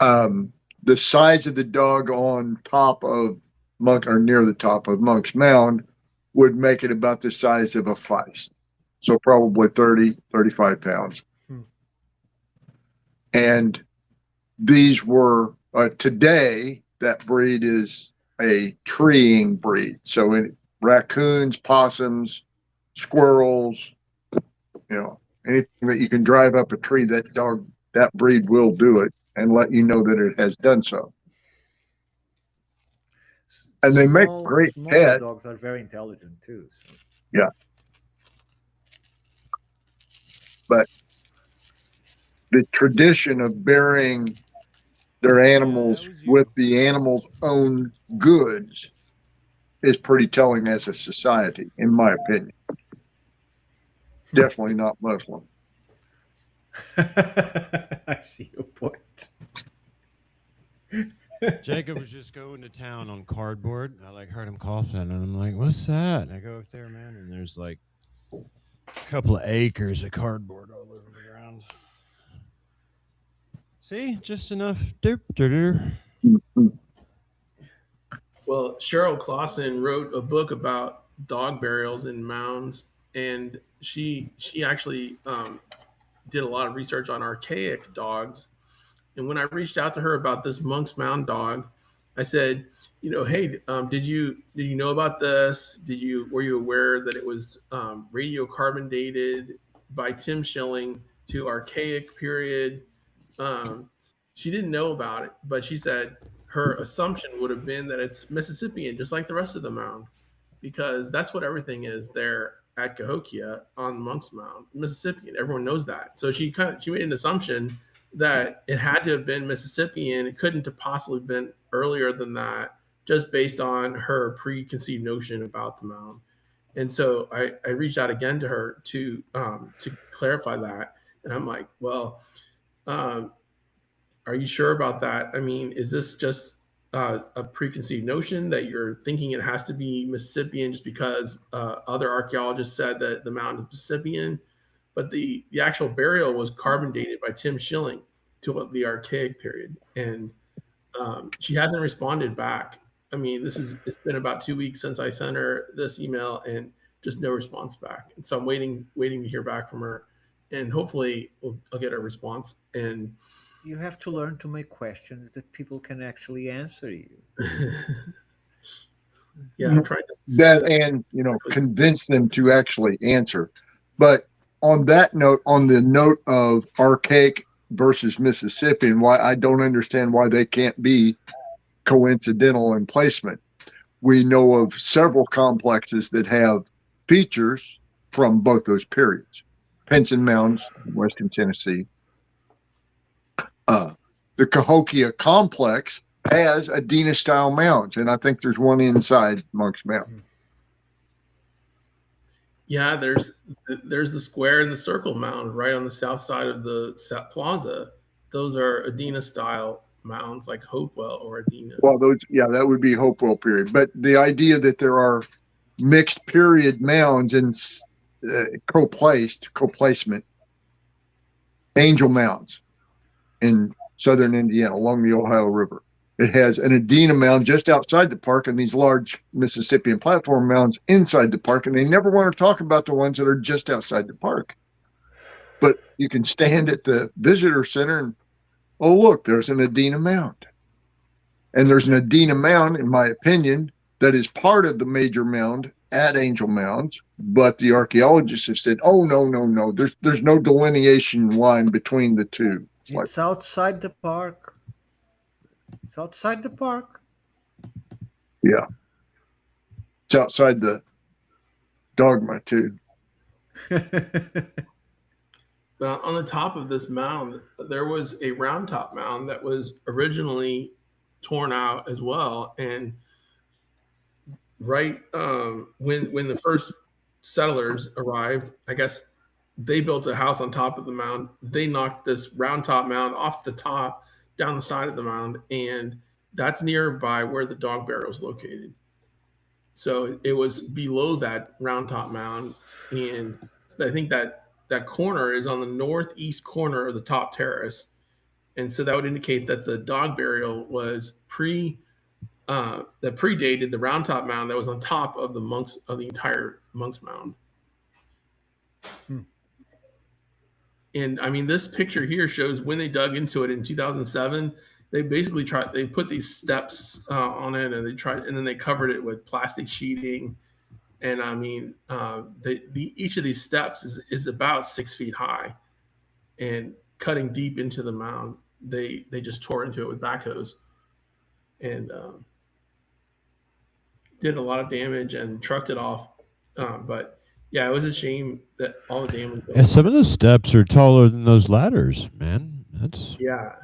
the size of the dog on top of near the top of Monks Mound would make it about the size of a feist. So probably 30, 35 pounds. And these were, today, that breed is a treeing breed. So raccoons, possums, squirrels, anything that you can drive up a tree, that breed will do it and let you know that it has done so. And they make great pets. Dogs are very intelligent too. So. Yeah. But the tradition of burying their animals with the animal's own goods is pretty telling as a society, in my opinion. Definitely not Muslim. I see your point. Jacob was just going to town on cardboard. I heard him coughing, and I'm like, "What's that?" And I go up there, man, and there's a couple of acres of cardboard all over the ground. See, just enough. Well, Cheryl Clausen wrote a book about dog burials in mounds, and she actually did a lot of research on archaic dogs. And when I reached out to her about this Monks Mound dog, I said, hey, did you know about this? Were you aware that it was radiocarbon dated by Tim Schilling to archaic period? She didn't know about it, but she said her assumption would have been that it's Mississippian, just like the rest of the mound, because that's what everything is there at Cahokia on Monks Mound, Mississippian. Everyone knows that. So she made an assumption that it had to have been Mississippian. It couldn't have possibly been earlier than that, just based on her preconceived notion about the mound. And so I reached out again to her to clarify that. And I'm like, well, are you sure about that? I mean, is this just a preconceived notion that you're thinking it has to be Mississippian just because other archaeologists said that the mound is Mississippian? But the actual burial was carbon dated by Tim Schilling. to the archaic period, and she hasn't responded back. I mean, it's been about 2 weeks since I sent her this email, and just no response back. And so I'm waiting to hear back from her, and hopefully I'll get a response. And you have to learn to make questions that people can actually answer you. Yeah, I'm trying to that, and convince them to actually answer. But on that note, on the note of archaic versus Mississippian, why I don't understand why they can't be coincidental in placement. We know of several complexes that have features from both those periods. Pinson Mounds, Western Tennessee. The Cahokia complex has Adena-style mounds, and I think there's one inside Monks Mound. Yeah, there's the square and the circle mound right on the south side of the plaza. Those are Adena-style mounds, like Hopewell or Adena. Well, that would be Hopewell period. But the idea that there are mixed period mounds and co-placement, angel mounds in southern Indiana along the Ohio River. It has an Adena mound just outside the park and these large Mississippian platform mounds inside the park. And they never want to talk about the ones that are just outside the park. But you can stand at the visitor center and, oh, look, there's an Adena mound. And there's an Adena mound, in my opinion, that is part of the major mound at Angel Mounds. But the archaeologists have said, oh, no. There's no delineation line between the two. It's outside the park. It's outside the park. Yeah. It's outside the dogma, too. But on the top of this mound, there was a round top mound that was originally torn out as well. And right when the first settlers arrived, I guess they built a house on top of the mound. They knocked this round top mound off the top down the side of the mound, and that's nearby where the dog burial is located. So it was below that round top mound, and I think that corner is on the northeast corner of the top terrace, and so that would indicate that the dog burial was that predated the round top mound that was on top of the entire Monks Mound. And I mean, this picture here shows when they dug into it in 2007. They basically they put these steps on it, and then they covered it with plastic sheeting. And I mean, each of these steps is about 6 feet high, and cutting deep into the mound, they just tore into it with backhoes, and did a lot of damage and trucked it off. But yeah, it was a shame that all the damage. And some of those steps are taller than those ladders, man. That's yeah.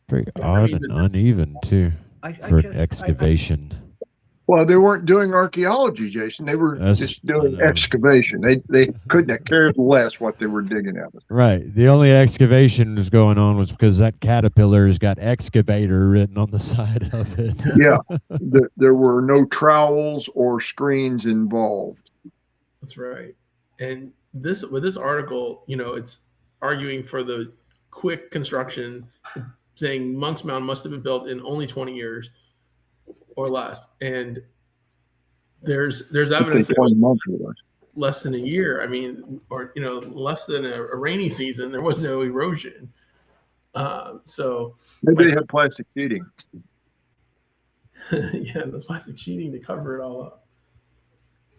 Very odd and uneven too for excavation. Well, they weren't doing archaeology, Jason. They were just doing excavation. They couldn't have cared less what they were digging out of. Right. The only excavation was going on was because that caterpillar's got excavator written on the side of it. Yeah. There were no trowels or screens involved. That's right. And with this article, it's arguing for the quick construction, saying Monks Mound must have been built in only 20 years. Or less, and there's evidence that less than a year. I mean, or less than a rainy season. There was no erosion. So maybe they had plastic sheeting. Yeah, the plastic sheeting to cover it all up.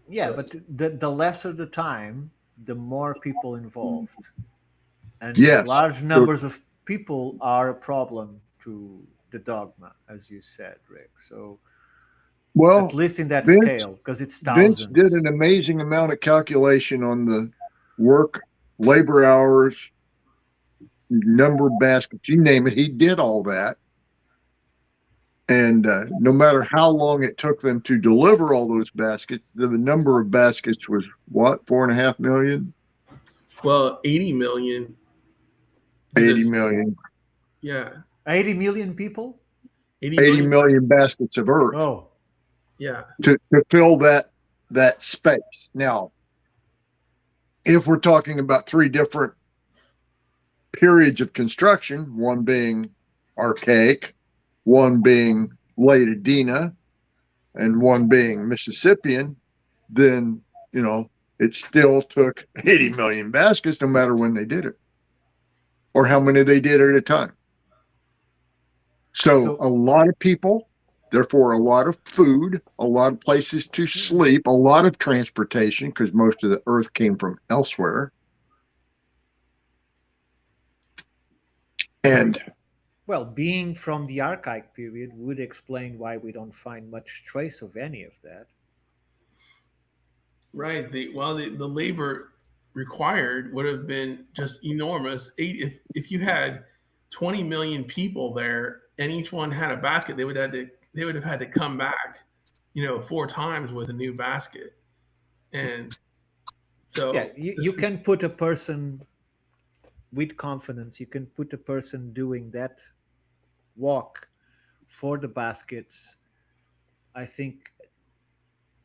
Yeah, but the lesser the time, the more people involved, and large numbers of people are a problem to the dogma, as you said, Rick. So, well, at least in that scale, because it's thousands. Vince did an amazing amount of calculation on the work, labor hours, number of baskets, you name it. He did all that. And no matter how long it took them to deliver all those baskets, the number of baskets was what, 4.5 million? Well, 80 million. 80 million. Yeah. 80 million people? 80 million baskets of earth. Oh, yeah. To fill that space. Now, if we're talking about 3 different periods of construction, one being archaic, one being late Adena, and one being Mississippian, then, it still took 80 million baskets no matter when they did it or how many they did at a time. So a lot of people, therefore a lot of food, a lot of places to sleep, a lot of transportation, because most of the earth came from elsewhere. And well, being from the archaic period would explain why we don't find much trace of any of that. Right. The labor required would have been just enormous. If you had 20 million people there and each one had a basket, they would have had to come back, 4 times with a new basket. And so yeah, you can put a person with confidence. You can put a person doing that walk for the baskets, I think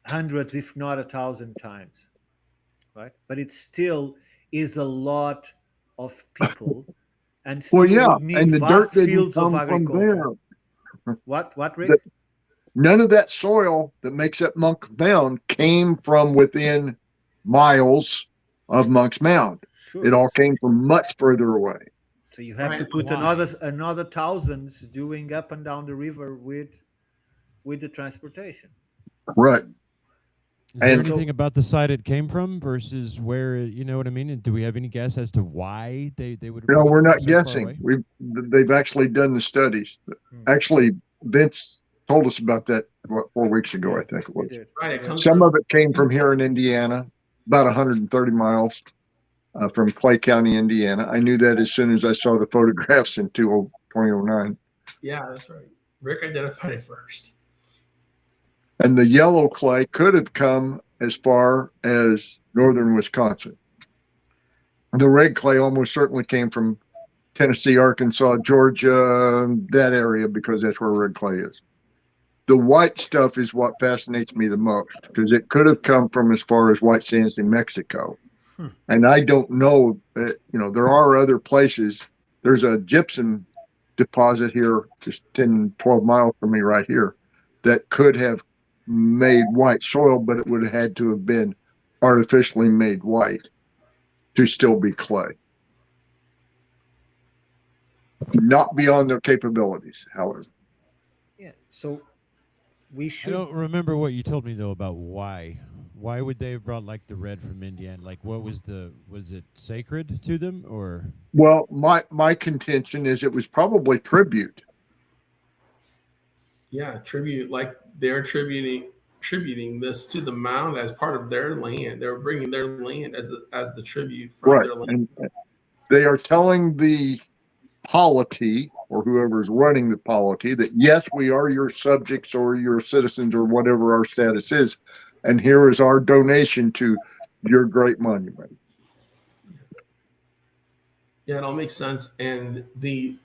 hundreds, if not 1,000 times, right? But it still is a lot of people, and still would need and the vast dirt fields of come agriculture. From What, Rick? None of that soil that makes up Monks Mound came from within miles of Monks Mound. Sure. It all came from much further away. So you have to put another thousands doing up and down the river with the transportation. Right. Is there anything about the site it came from versus where, you know what I mean? And do we have any guess as to why they would? No, we're not guessing. They've actually done the studies. Actually, Vince told us about that 4 weeks ago, I think it was. Right, Some of it came from here in Indiana, about 130 miles from Clay County, Indiana. I knew that as soon as I saw the photographs in 2009. Yeah, that's right. Rick identified it first. And the yellow clay could have come as far as northern Wisconsin. The red clay almost certainly came from Tennessee, Arkansas, Georgia, that area, because that's where red clay is. The white stuff is what fascinates me the most, because it could have come from as far as White Sands, New Mexico. And I don't know, there are other places. There's a gypsum deposit here, just 10, 12 miles from me right here, that could have made white soil, but it would have had to have been artificially made white to still be clay. Not beyond their capabilities, however. Yeah, so we should. I don't remember what you told me though about why. Why would they have brought like the red from Indiana? Like, what was it sacred to them, or? Well, my contention is it was probably tribute. Yeah, tribute, like they're tributing this to the mound as part of their land. They're bringing their land as the tribute from their land. And they are telling the polity, or whoever's running the polity, that yes, we are your subjects or your citizens or whatever our status is, and here is our donation to your great monument. Yeah, it all makes sense, and the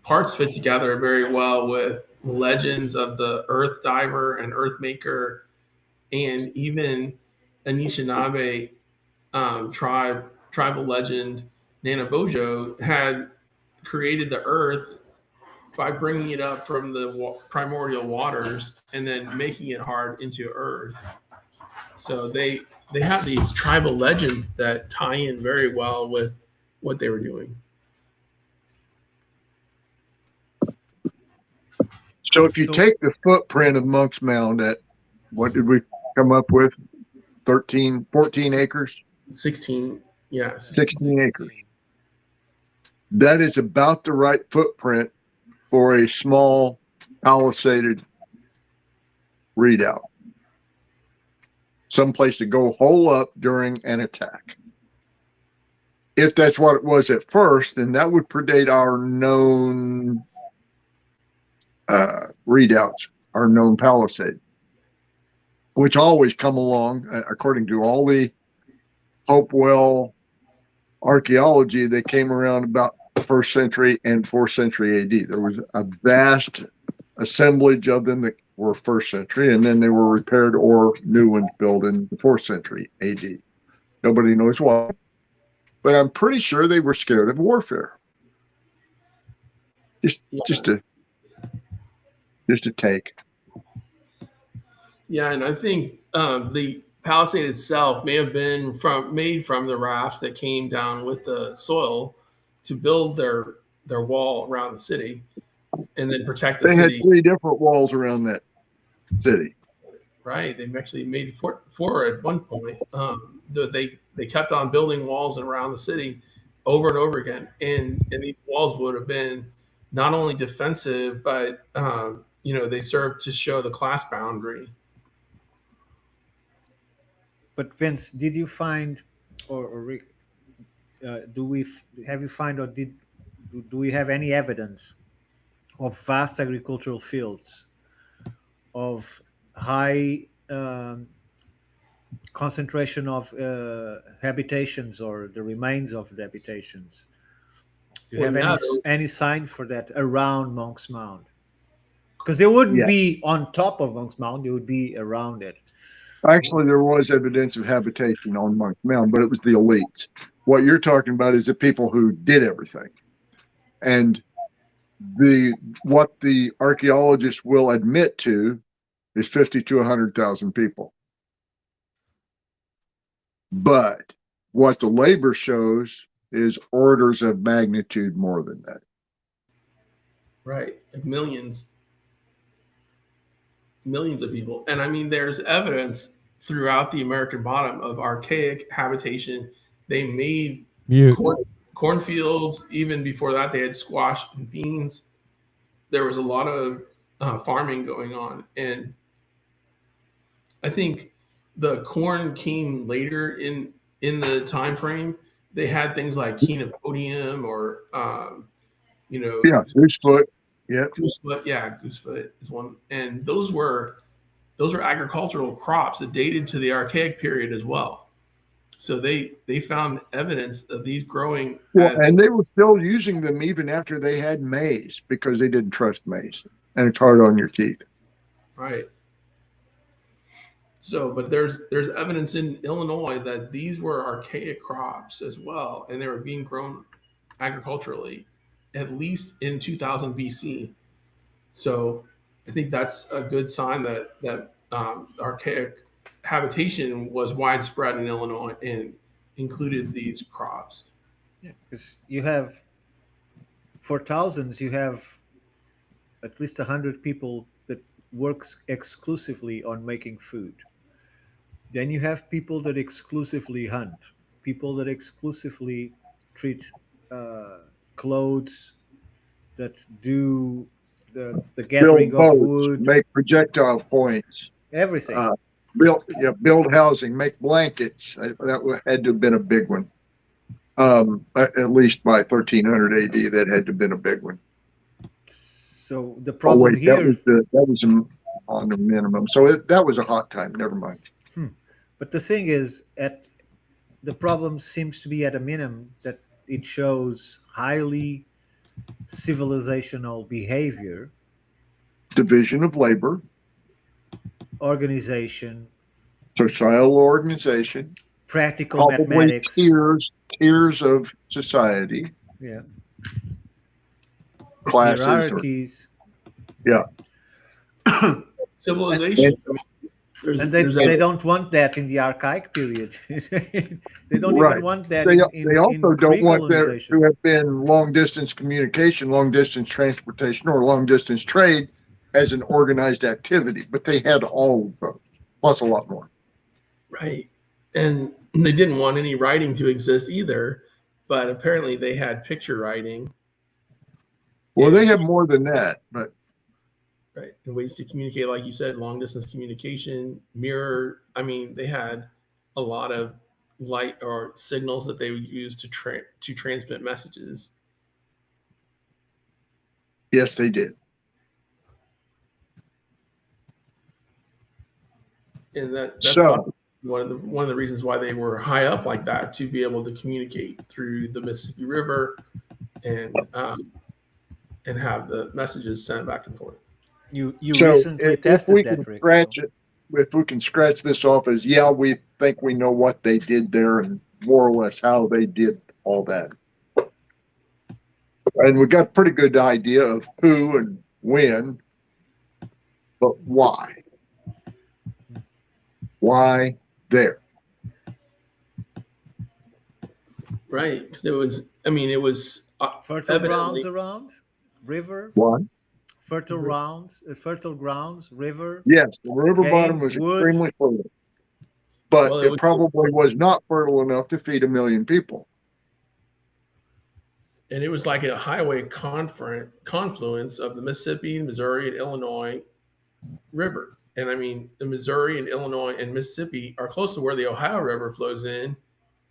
parts fit together very well with legends of the earth diver and earth maker, and even Anishinaabe tribal legend Nanabojo had created the earth by bringing it up from the primordial waters and then making it hard into earth. So they have these tribal legends that tie in very well with what they were doing. So if you take the footprint of Monks Mound at, what did we come up with? 14 acres? 16, yeah. 16 acres. That is about the right footprint for a small palisaded redoubt. Someplace to go hole up during an attack. If that's what it was at first, then that would predate our known redoubts, our known palisade, which always come along, according to all the Hopewell archaeology, they came around about the 1st century and 4th century AD. There was a vast assemblage of them that were 1st century, and then they were repaired or new ones built in the 4th century AD. Nobody knows why, but I'm pretty sure they were scared of warfare. Just a take. Yeah, and I think the palisade itself may have been made from the rafts that came down with the soil to build their wall around the city and then protect the city. They had 3 different walls around that city. Right, they actually made 4 at one point. They kept on building walls around the city over and over again, and these walls would have been not only defensive, but they served to show the class boundary. But Vince, did you find, or Rick, have you find, or do we have any evidence of vast agricultural fields, of high concentration of habitations or the remains of the habitations? Do you have any sign for that around Monks Mound? Because they wouldn't be on top of Monks Mound; they would be around it. Actually, there was evidence of habitation on Monks Mound, but it was the elites. What you're talking about is the people who did everything. And what the archaeologists will admit to is 50 to 100,000 people. But what the labor shows is orders of magnitude more than that. Right, like millions of people. And I mean, there's evidence throughout the American bottom of archaic habitation. They made cornfields. Even before that, they had squash and beans. There was a lot of farming going on. And I think the corn came later in the time frame. They had things like chenopodium or, goosefoot. Yeah, goosefoot is one, and those were agricultural crops that dated to the archaic period as well. So they found evidence of these growing. And they were still using them even after they had maize because they didn't trust maize, and it's hard on your teeth. Right. So, but there's evidence in Illinois that these were archaic crops as well, and they were being grown agriculturally at least in 2000 BC. So I think that's a good sign that archaic habitation was widespread in Illinois and included these crops. Yeah, because you have, for thousands, you have at least 100 people that works exclusively on making food. Then you have people that exclusively hunt, people that exclusively treat clothes, that do the gathering of wood, make projectile points, everything. Build housing, make blankets. That had to have been a big one. At least by 1300 AD, that had to have been a big one. So the problem here that was on the minimum. So that was a hot time. Never mind. But the thing is, the problem seems to be at a minimum that it shows highly civilizational behavior, division of labor, organization, societal organization, practical mathematics, tiers of society, classes, hierarchies, civilization. And they don't want that in the archaic period. They don't even want that. They also don't want there to have been long distance communication, long distance transportation, or long distance trade as an organized activity. But they had all of those, plus a lot more. Right. And they didn't want any writing to exist either. But apparently they had picture writing. Well, they have more than that, but. Right. And ways to communicate, like you said, long distance communication, mirror. I mean, they had a lot of light or signals that they would use to transmit messages. Yes, they did. And that's one of the reasons why they were high up like that, to be able to communicate through the Mississippi River and have the messages sent back and forth. You recently tested that, Rick. If we can scratch this off as, we think we know what they did there and more or less how they did all that. And we got a pretty good idea of who and when, but why? Why there? Right. It was, I mean, it was fertile grounds around, river. Why? Fertile grounds, river. Yes, the river bottom was extremely fertile, but it probably was not fertile enough to feed 1 million people. And it was like a highway confluence of the Mississippi, Missouri, and Illinois River. And I mean, the Missouri and Illinois and Mississippi are close to where the Ohio River flows in.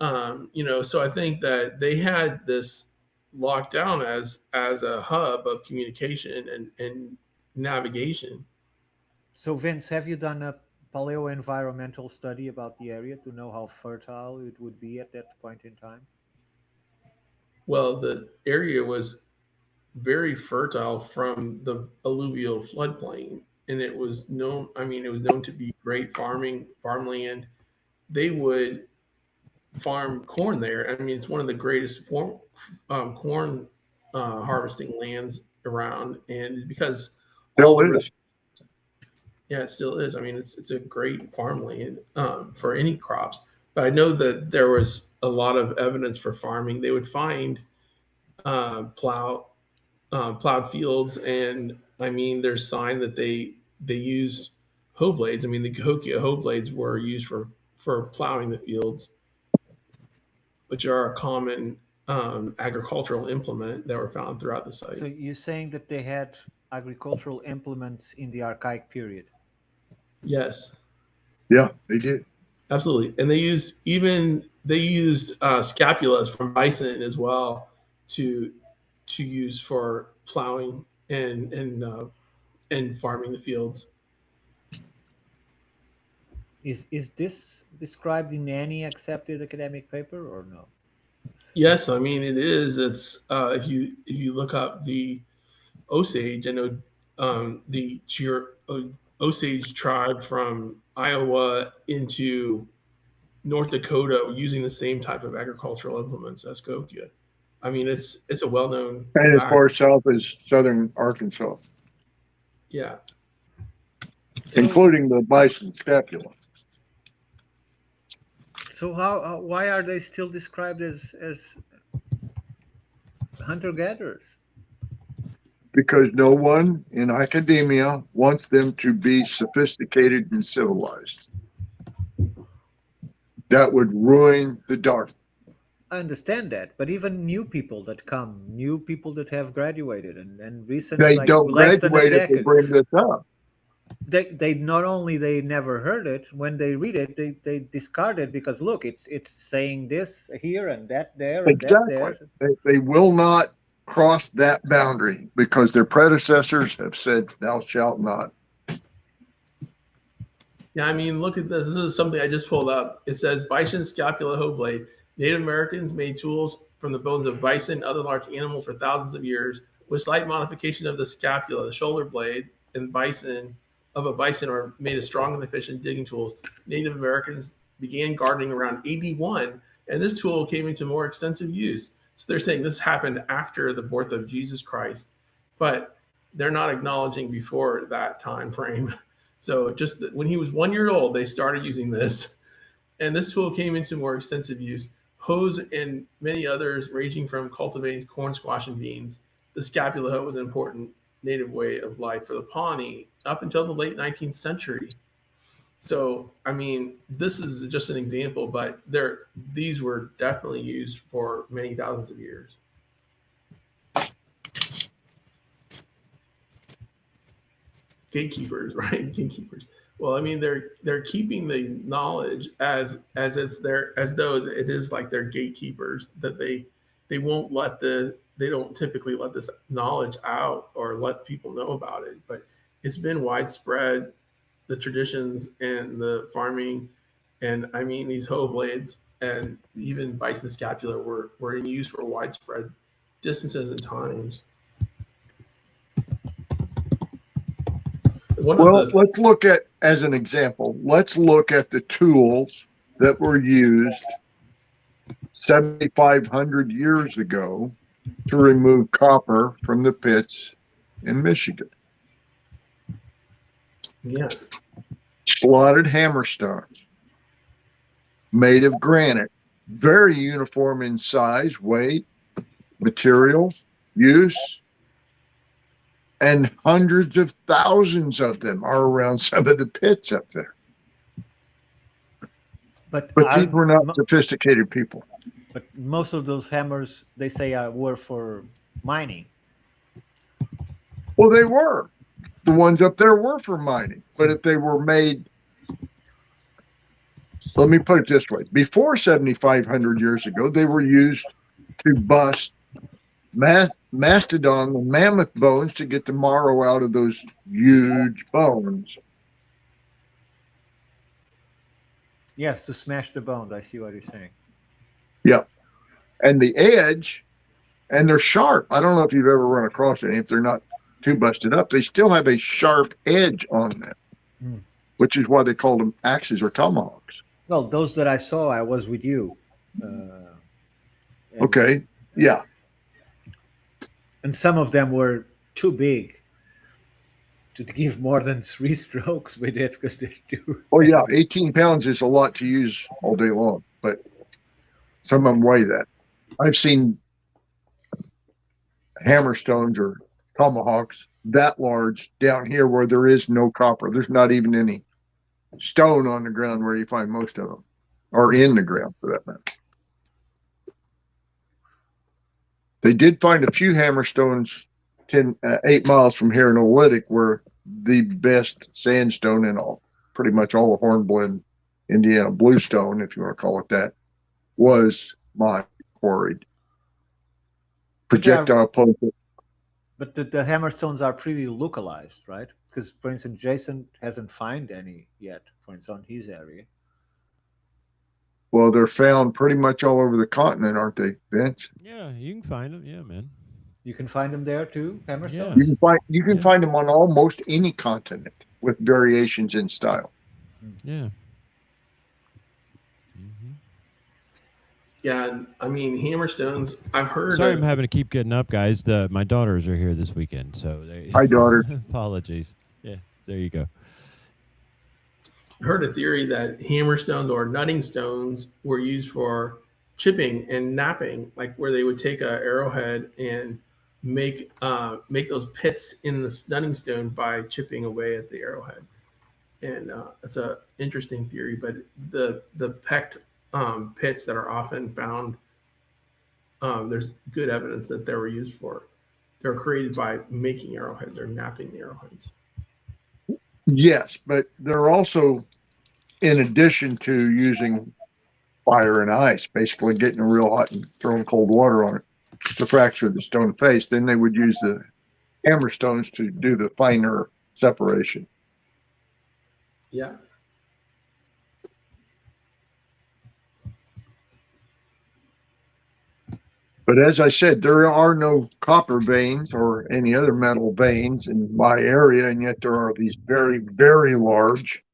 So I think that they had this locked down as a hub of communication and navigation. So Vince, have you done a paleo-environmental study about the area to know how fertile it would be at that point in time? Well, the area was very fertile from the alluvial floodplain, and it was known to be great farmland. They would farm corn there. I mean, it's one of the greatest corn harvesting lands around, and because it still is. I mean, it's a great farmland for any crops. But I know that there was a lot of evidence for farming. They would find plowed fields, and I mean, there's sign that they used hoe blades. I mean, the Cahokia hoe blades were used for plowing the fields, which are a common agricultural implement that were found throughout the site. So you're saying that they had agricultural implements in the archaic period? Yes. Yeah, they did. Absolutely. And they used scapulas from bison as well to use for plowing and farming the fields. Is this described in any accepted academic paper or no? Yes, I mean it is. It's if you look up the Osage, I know the Osage tribe from Iowa into North Dakota using the same type of agricultural implements as Cahokia. I mean, it's a well-known. And as far south as southern Arkansas. Yeah. Including the bison scapula. So why are they still described as hunter-gatherers? Because no one in academia wants them to be sophisticated and civilized. That would ruin the dark. I understand that, but even new people that have graduated and recently, they don't graduate if they bring this up. They not only they never heard it, when they read it, they discard it because look, it's saying this here and that there. Exactly. And that there. They will not cross that boundary because their predecessors have said, "Thou shalt not." Yeah, I mean, look at this. This is something I just pulled up. It says bison scapula hoe blade. Native Americans made tools from the bones of bison and other large animals for thousands of years, with slight modification of the scapula, the shoulder blade, and bison or made as strong and efficient digging tools. Native Americans began gardening around 81, and this tool came into more extensive use. So they're saying this happened after the birth of Jesus Christ, but they're not acknowledging before that time frame. So just when he was 1 year old, they started using this, and this tool came into more extensive use. Hoes and many others, ranging from cultivating corn, squash, and beans. The scapula hoe was an important native way of life for the Pawnee up until the late 19th century. So, I mean, this is just an example, but these were definitely used for many thousands of years. Gatekeepers, right? Gatekeepers. Well, I mean, they're keeping the knowledge as it's there, as though it is like they're gatekeepers, that they don't typically let this knowledge out or let people know about it, but it's been widespread, the traditions and the farming, and I mean these hoe blades and even bison scapula were in use for widespread distances and times. Let's look at, as an example, let's look at the tools that were used 7,500 years ago to remove copper from the pits in Michigan. Yeah. Slotted hammerstones made of granite, very uniform in size, weight, material, use, and hundreds of thousands of them are around some of the pits up there. But these were not sophisticated people. But most of those hammers, they say, were for mining. Well, they were. The ones up there were for mining. But if they were made, let me put it this way. Before 7,500 years ago, they were used to bust mastodon and mammoth bones to get the marrow out of those huge bones. Yes, to smash the bones. I see what you're saying. Yeah. And the edge, and they're sharp. I don't know if you've ever run across any. If they're not too busted up, they still have a sharp edge on them, which is why they called them axes or tomahawks. Well, those that I saw, I was with you. Okay. Yeah. And some of them were too big to give more than 3 strokes with it because they're too. Oh, yeah. 18 pounds is a lot to use all day long, but some of them weigh that. I've seen hammerstones or tomahawks that large down here where there is no copper. There's not even any stone on the ground where you find most of them, or in the ground for that matter. They did find a few hammerstones 8 miles from here in Oolitic, where the best sandstone in pretty much all the Hornblende, Indiana bluestone, if you want to call it that, was mined, quarried. Projectile plate. But the hammerstones are pretty localized, right? Because, for instance, Jason hasn't found any yet, for instance, on his area. Well, they're found pretty much all over the continent, aren't they, Vince? Yeah, you can find them. Yeah, man. You can find them there too, hammerstones? You can find them on almost any continent with variations in style. Yeah. Yeah, I mean, hammerstones, I've heard. Sorry, I'm having to keep getting up, guys. My daughters are here this weekend, so hi, daughter. Apologies. Yeah, there you go. I heard a theory that hammerstones or nutting stones were used for chipping and knapping, like where they would take an arrowhead and make those pits in the nutting stone by chipping away at the arrowhead. And it's an interesting theory, but the pecked pits that are often found, there's good evidence that they were used for. They're created by making arrowheads or knapping the arrowheads. Yes, but they're also, in addition to using fire and ice, basically getting it real hot and throwing cold water on it to fracture the stone face, then they would use the hammer stones to do the finer separation. Yeah. But as I said, there are no copper veins or any other metal veins in my area, and yet there are these very, very large,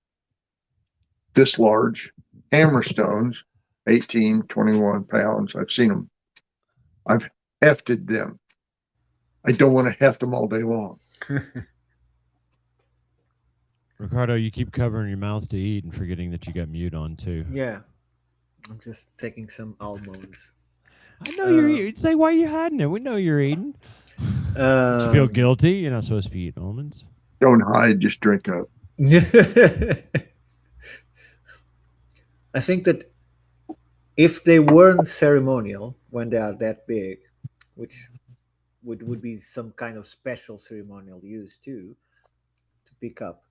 this large hammerstones, 18, 21 pounds. I've seen them. I've hefted them. I don't want to heft them all day long. Ricardo, you keep covering your mouth to eat and forgetting that you got mute on too. Yeah. I'm just taking some almonds. I know you're eating. Say, why are you hiding it? We know you're eating. You feel guilty? You're not supposed to be eating almonds. Don't hide, just drink up. I think that if they weren't ceremonial when they are that big, which would be some kind of special ceremonial use too, to pick up,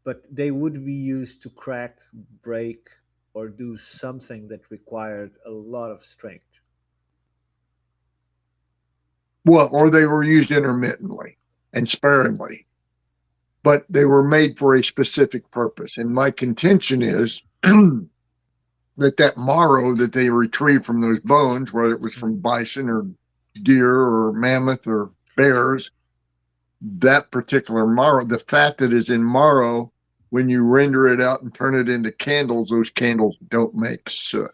but they would be used to crack, break, or do something that required a lot of strength. Well, or they were used intermittently and sparingly, but they were made for a specific purpose. And my contention is that marrow that they retrieved from those bones, whether it was from bison or deer or mammoth or bears, that particular marrow, the fat that is in marrow, when you render it out and turn it into candles, those candles don't make soot.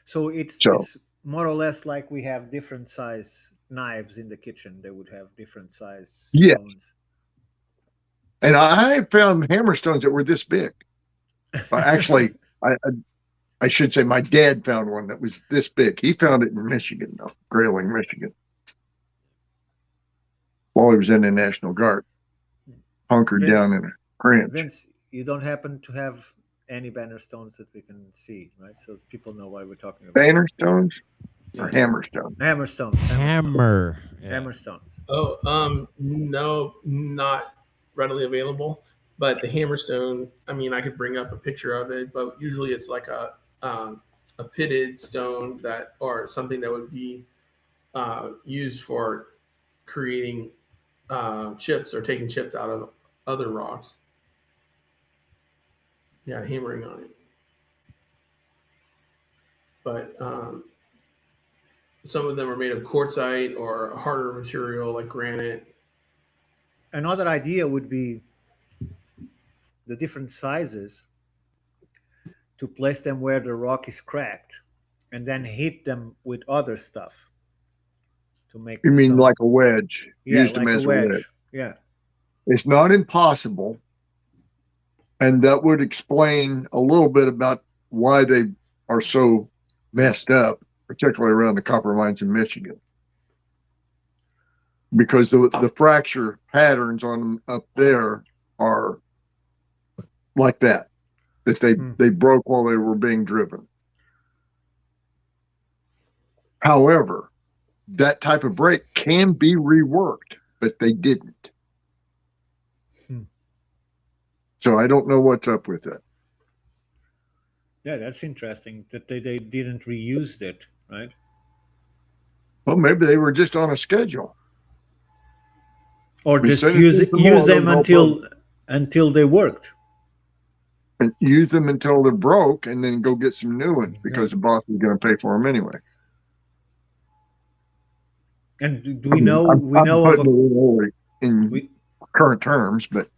So it's more or less like we have different size knives in the kitchen. They would have different size Yeah. stones. And I found hammerstones that were this big. Actually, I should say my dad found one that was this big. He found it in Michigan, though, Grayling, Michigan, while he was in the National Guard, hunkered down in a ranch. Vince, you don't happen to have any banner stones that we can see, right? So people know why we're talking about banner stones or hammerstones. Hammerstones. Hammerstones. Oh, no, not readily available. But the hammerstone, I mean, I could bring up a picture of it, but usually it's like a pitted stone that, or something that would be used for creating chips or taking chips out of other rocks. Yeah, hammering on it. But some of them are made of quartzite or harder material like granite. Another idea would be the different sizes, to place them where the rock is cracked and then hit them with other stuff to make. You mean like a wedge? Yeah, Use them like as a wedge. Yeah. It's not impossible. And that would explain a little bit about why they are so messed up, particularly around the copper mines in Michigan. Because the fracture patterns on them up there are like that they broke while they were being driven. However, that type of break can be reworked, but they didn't. So I don't know what's up with that. Yeah, that's interesting that they didn't reuse it, right? Well, maybe they were just on a schedule. Or just use them until they worked. And use them until they're broke, and then go get some new ones because the boss is going to pay for them anyway. And do we know? We know of in current terms, but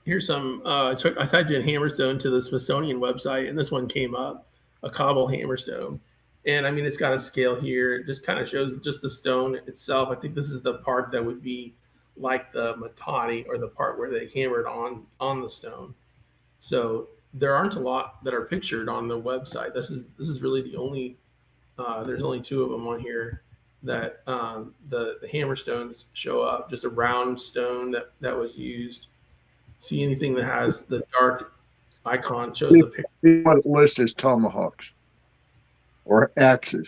here's some. I typed in hammerstone to the Smithsonian website, and this one came up, a cobble hammerstone. And I mean, it's got a scale here. It just kind of shows just the stone itself. I think this is the part that would be like the matati, or the part where they hammered on the stone. So there aren't a lot that are pictured on the website. This is really the only. There's only two of them on here that the hammerstones show up. Just a round stone that was used. See anything that has the dark icon shows the picture. What it lists as tomahawks or axes.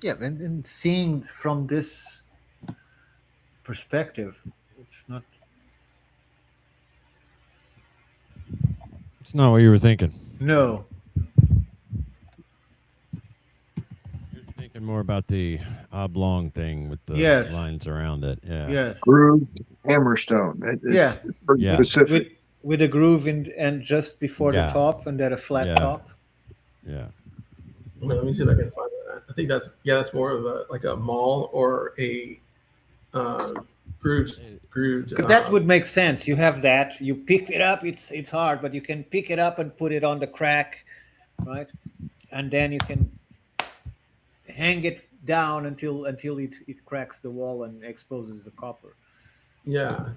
Yeah, and seeing from this perspective, it's not what you were thinking. No. You're thinking more about the oblong thing with the lines around it. Yeah. Yes. Grooved hammerstone. It's specific. With a groove and just before the top, and then a flat top. Yeah. Well, let me see if I can find that. I think that's more of a maul or a grooved. That would make sense. You have that. You picked it up. It's hard, but you can pick it up and put it on the crack, right? And then you can hang it down until it cracks the wall and exposes the copper. Yeah.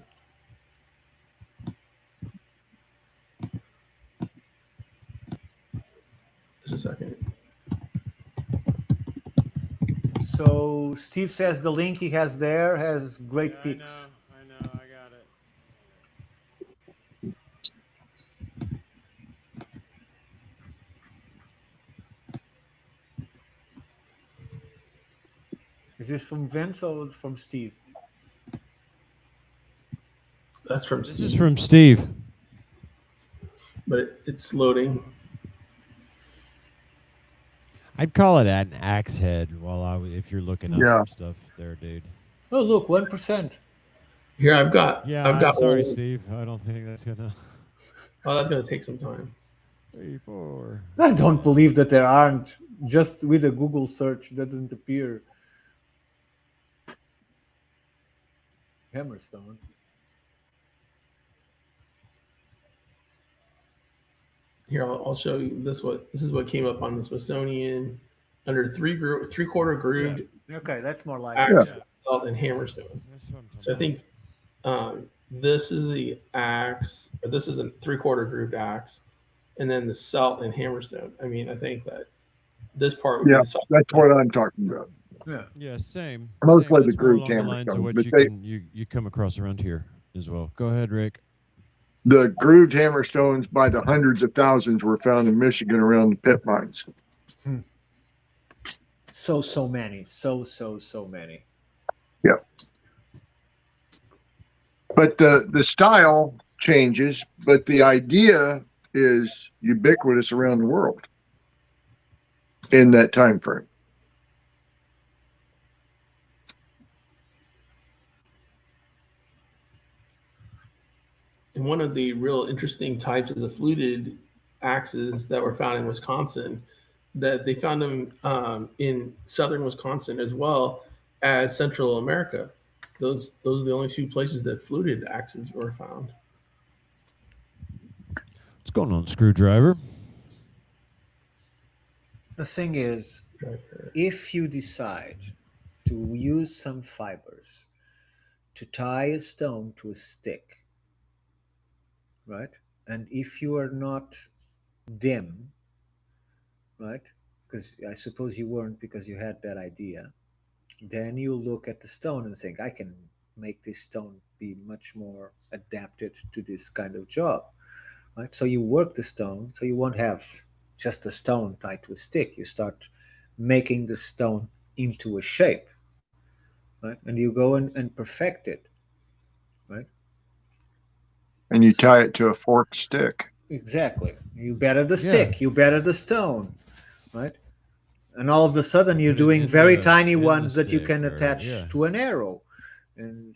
Just a second. So Steve says the link he has there has great pics. I know, I got it. Is this from Vince or from Steve? That's from Steve. This is from Steve. But it's loading. I'd call it an axe head if you're looking up stuff there, dude. Oh, look, 1%. Here, I've got. Sorry, Steve. I don't think that's gonna. Oh, that's gonna take some time. 3, 4. I don't believe that there aren't. Just with a Google search, doesn't appear. Hammerstone. here, I'll show you this. This is what came up on the Smithsonian under three-quarter grooved. Yeah. Okay, that's more like axe, salt, and hammerstone. So I think this is the axe, or this is a three-quarter grooved axe, and then the salt and hammerstone. I mean, I think that this part would be the salt. That's what I'm talking about. Yeah, same. Mostly Same. the grooved hammerstone. What you come across around here as well. Go ahead, Rick. The grooved hammerstones by the hundreds of thousands were found in Michigan around the pit mines. So many. So many. Yeah. But the style changes, but the idea is ubiquitous around the world in that time frame. And one of the real interesting types is the fluted axes that were found in Wisconsin, that they found them in southern Wisconsin as well as Central America. Those are the only two places that fluted axes were found. What's going on, Screwdriver? The thing is, if you decide to use some fibers to tie a stone to a stick, right? And if you are not dim, right? Because I suppose you weren't, because you had that idea. Then you look at the stone and think, I can make this stone be much more adapted to this kind of job, right? So you work the stone, so you won't have just a stone tied to a stick. You start making the stone into a shape, right? And you go and perfect it, right? And you tie it to a forked stick. Exactly. You better the stick, you better the stone, right? And all of a sudden you're doing very tiny ones that you can attach to an arrow. And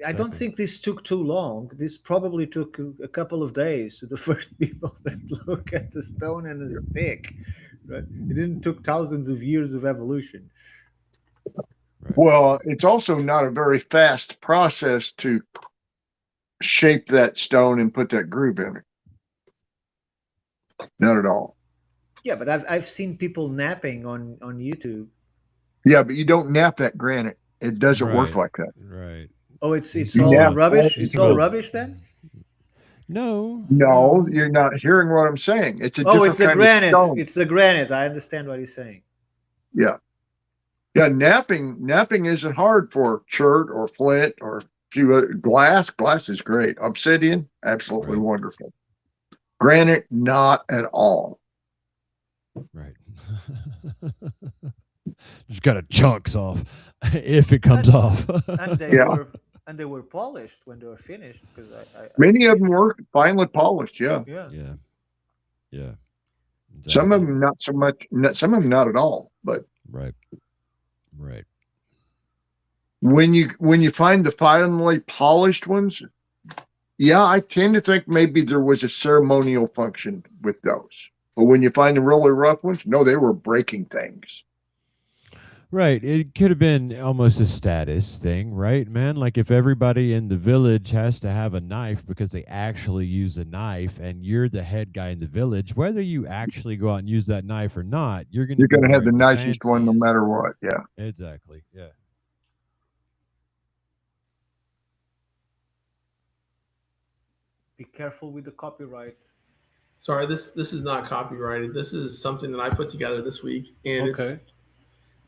I don't think this took too long. This probably took a couple of days to the first people that look at the stone and the stick, right? It didn't took thousands of years of evolution. Right. Well, it's also not a very fast process to shape that stone and put that groove in it. Not at all. Yeah, but I've seen people napping on YouTube. Yeah, but you don't nap that granite. It doesn't work like that. Right. Oh, it's all rubbish. It's all rubbish then? No, you're not hearing what I'm saying. It's a different it's the granite. It's the granite. I understand what he's saying. Yeah. Yeah, napping isn't hard for chert or flint or a few other glass. Glass is great. Obsidian, absolutely wonderful. Granite, not at all. Right. Just got to chunks off if it comes off. And they were polished when they were finished, because many of them were finely polished. Yeah. Exactly. Some of them not so much. Some of them not at all. But right. When you find the finely polished ones, I tend to think maybe there was a ceremonial function with those. But when you find the really rough ones, no, they were breaking things. Right. It could have been almost a status thing, right, man? Like if everybody in the village has to have a knife because they actually use a knife, and you're the head guy in the village, whether you actually go out and use that knife or not, you're going to have the nicest one no matter what. Yeah. Exactly. Yeah. Be careful with the copyright. Sorry, this is not copyrighted. This is something that I put together this week, and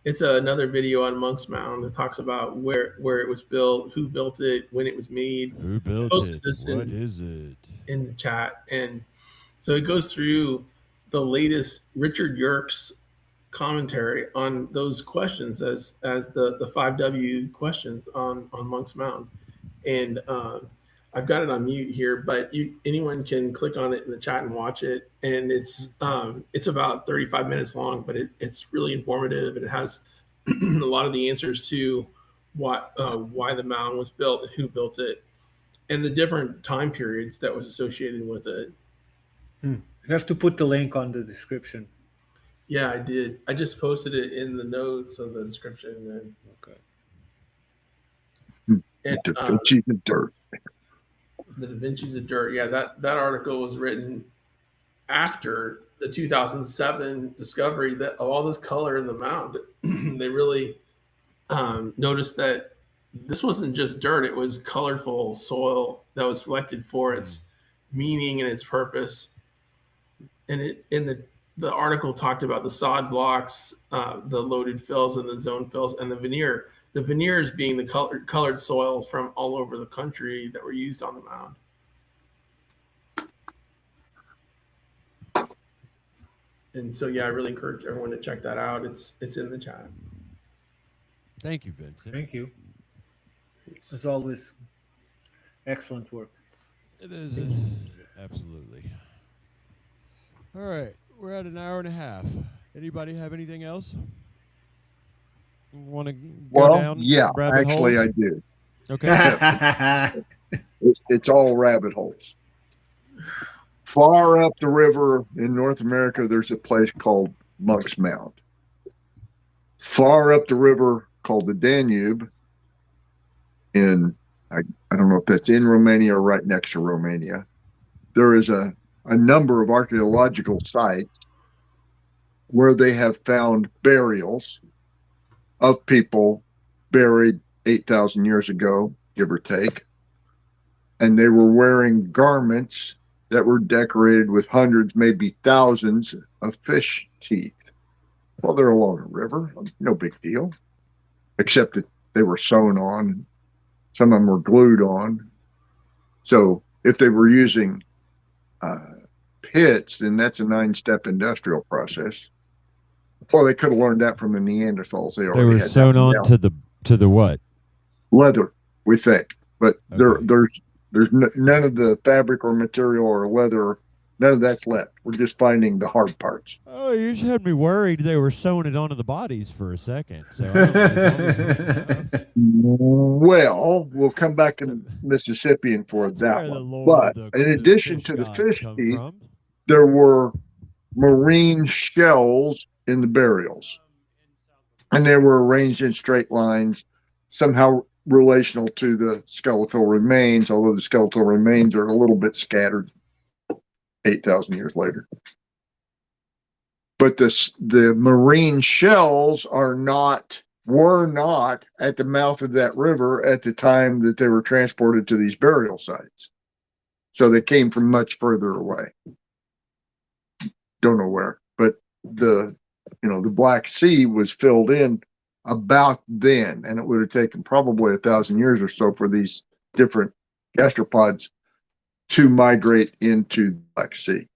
it's another video on Monks Mound that talks about where it was built, who built it, when it was made. Who built it? What is it? In the chat, and so it goes through the latest Richard Yerkes commentary on those questions as the 5W questions on Monks Mound, and I've got it on mute here, but anyone can click on it in the chat and watch it. And it's about 35 minutes long, but it's really informative, and it has a lot of the answers to why the mound was built and who built it, and the different time periods that was associated with it. You have to put the link on the description. Yeah, I did. I just posted it in the notes of the description. And Da Vinci's of dirt. The Da Vinci's of dirt. Yeah, that article was written after the 2007 discovery that of all this color in the mound, they really noticed that this wasn't just dirt; it was colorful soil that was selected for its meaning and its purpose. And the article talked about the sod blocks, the loaded fills, and the zone fills, and the veneer. The veneers being the colored soil from all over the country that were used on the mound. And so, yeah, I really encourage everyone to check that out. It's in the chat. Thank you, Vince. Thank you. As always, excellent work. It is. Absolutely. All right. We're at an hour and a half. Anybody have anything else? Want to go down? Yeah, actually holes? I do. Okay. It's all rabbit holes. Far up the river in North America, there's a place called Monks Mound. Far up the river called the Danube in, I don't know if that's in Romania or right next to Romania. There is a number of archaeological sites where they have found burials of people buried 8,000 years ago, give or take. And they were wearing garments that were decorated with hundreds, maybe thousands of fish teeth. Well, they're along a river, no big deal, except that they were sewn on. Some of them were glued on. So if they were using pits, then that's a 9-step industrial process. Well, they could have learned that from the Neanderthals. They were sewn on to the what? Leather, we think, but okay. there's none of the fabric or material or leather. None of that's left. We're just finding the hard parts. Oh, you just had me worried they were sewing it onto the bodies for a second. So well, we'll come back to Mississippian for that one. But in addition to the fish teeth, there were marine shells in the burials. And they were arranged in straight lines, somehow relational to the skeletal remains, although the skeletal remains are a little bit scattered 8,000 years later. But the marine shells were not at the mouth of that river at the time that they were transported to these burial sites. So they came from much further away. Don't know where, but the Black Sea was filled in about then, and it would have taken probably 1,000 years or so for these different gastropods to migrate into the Black Sea.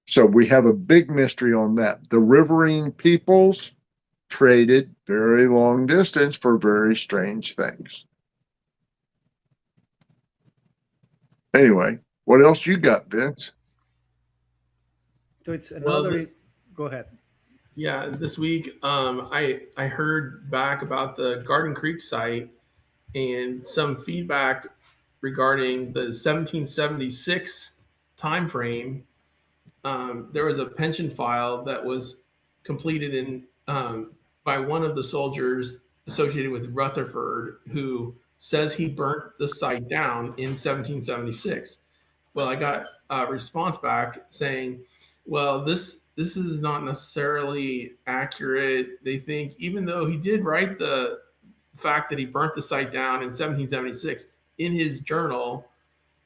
So we have a big mystery on that. The riverine peoples traded very long distance for very strange things. Anyway, what else you got, Vince? So it's another. Go ahead. Yeah, this week I heard back about the Garden Creek site and some feedback regarding the 1776 time frame. There was a pension file that was completed in by one of the soldiers associated with Rutherford, who says he burnt the site down in 1776. Well, I got a response back saying, well, this is not necessarily accurate. They think, even though he did write the fact that he burnt the site down in 1776 in his journal,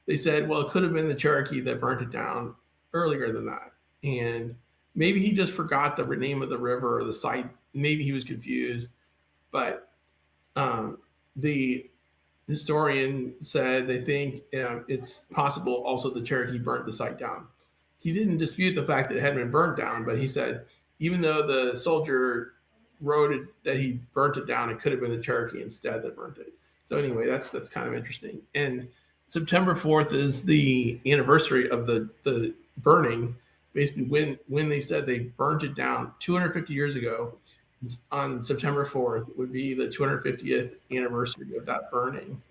they said, well, it could have been the Cherokee that burnt it down earlier than that. And maybe he just forgot the name of the river or the site. Maybe he was confused. But the historian said they think it's possible also the Cherokee burnt the site down. He didn't dispute the fact that it hadn't been burnt down, but he said, even though the soldier wrote it that he burnt it down, it could have been the Cherokee instead that burnt it. So anyway, that's kind of interesting. And September 4th is the anniversary of the burning. Basically, when they said they burnt it down 250 years ago, on September 4th would be the 250th anniversary of that burning.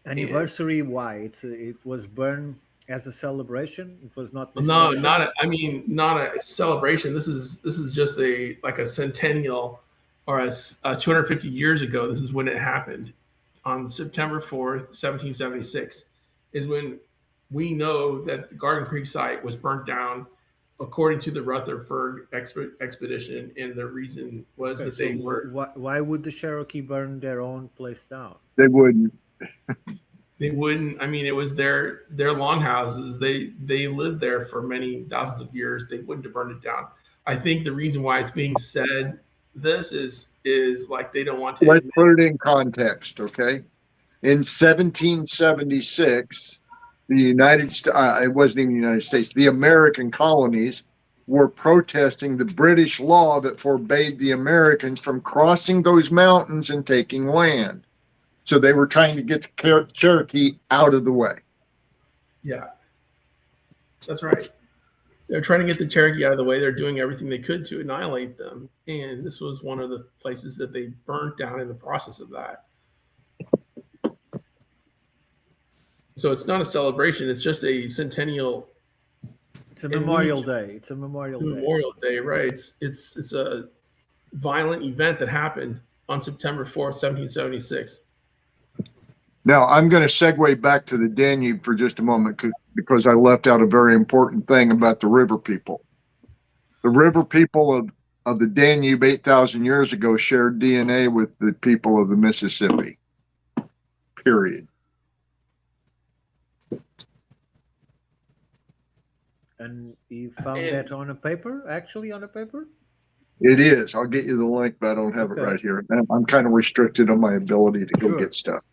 Anniversary? Why? It was burned as a celebration. It was not. Not a celebration. This is just a centennial, or a 250 years ago. This is when it happened. On September 4th, 1776, is when we know that the Garden Creek site was burnt down according to the Rutherford expedition, and the reason was that they were. Why would the Cherokee burn their own place down? They wouldn't. They wouldn't. I mean, it was their longhouses. They lived there for many thousands of years. They wouldn't have burned it down. I think the reason why it's being said this is like they don't want to. Let's put it in context, okay? In 1776, the United States, it wasn't even the United States, the American colonies were protesting the British law that forbade the Americans from crossing those mountains and taking land. So they were trying to get the Cherokee out of the way. Yeah, that's right. They're trying to get the Cherokee out of the way. They're doing everything they could to annihilate them. And this was one of the places that they burnt down in the process of that. So it's not a celebration. It's just a centennial. It's a Memorial Day. It's a Memorial Day. Memorial Day, right? It's a violent event that happened on September 4th, 1776. Now, I'm going to segue back to the Danube for just a moment because I left out a very important thing about the river people. The river people of the Danube 8,000 years ago shared DNA with the people of the Mississippi, period. And you found that on a paper, actually on a paper? It is. I'll get you the link, but I don't have it right here. I'm kind of restricted on my ability to go get stuff.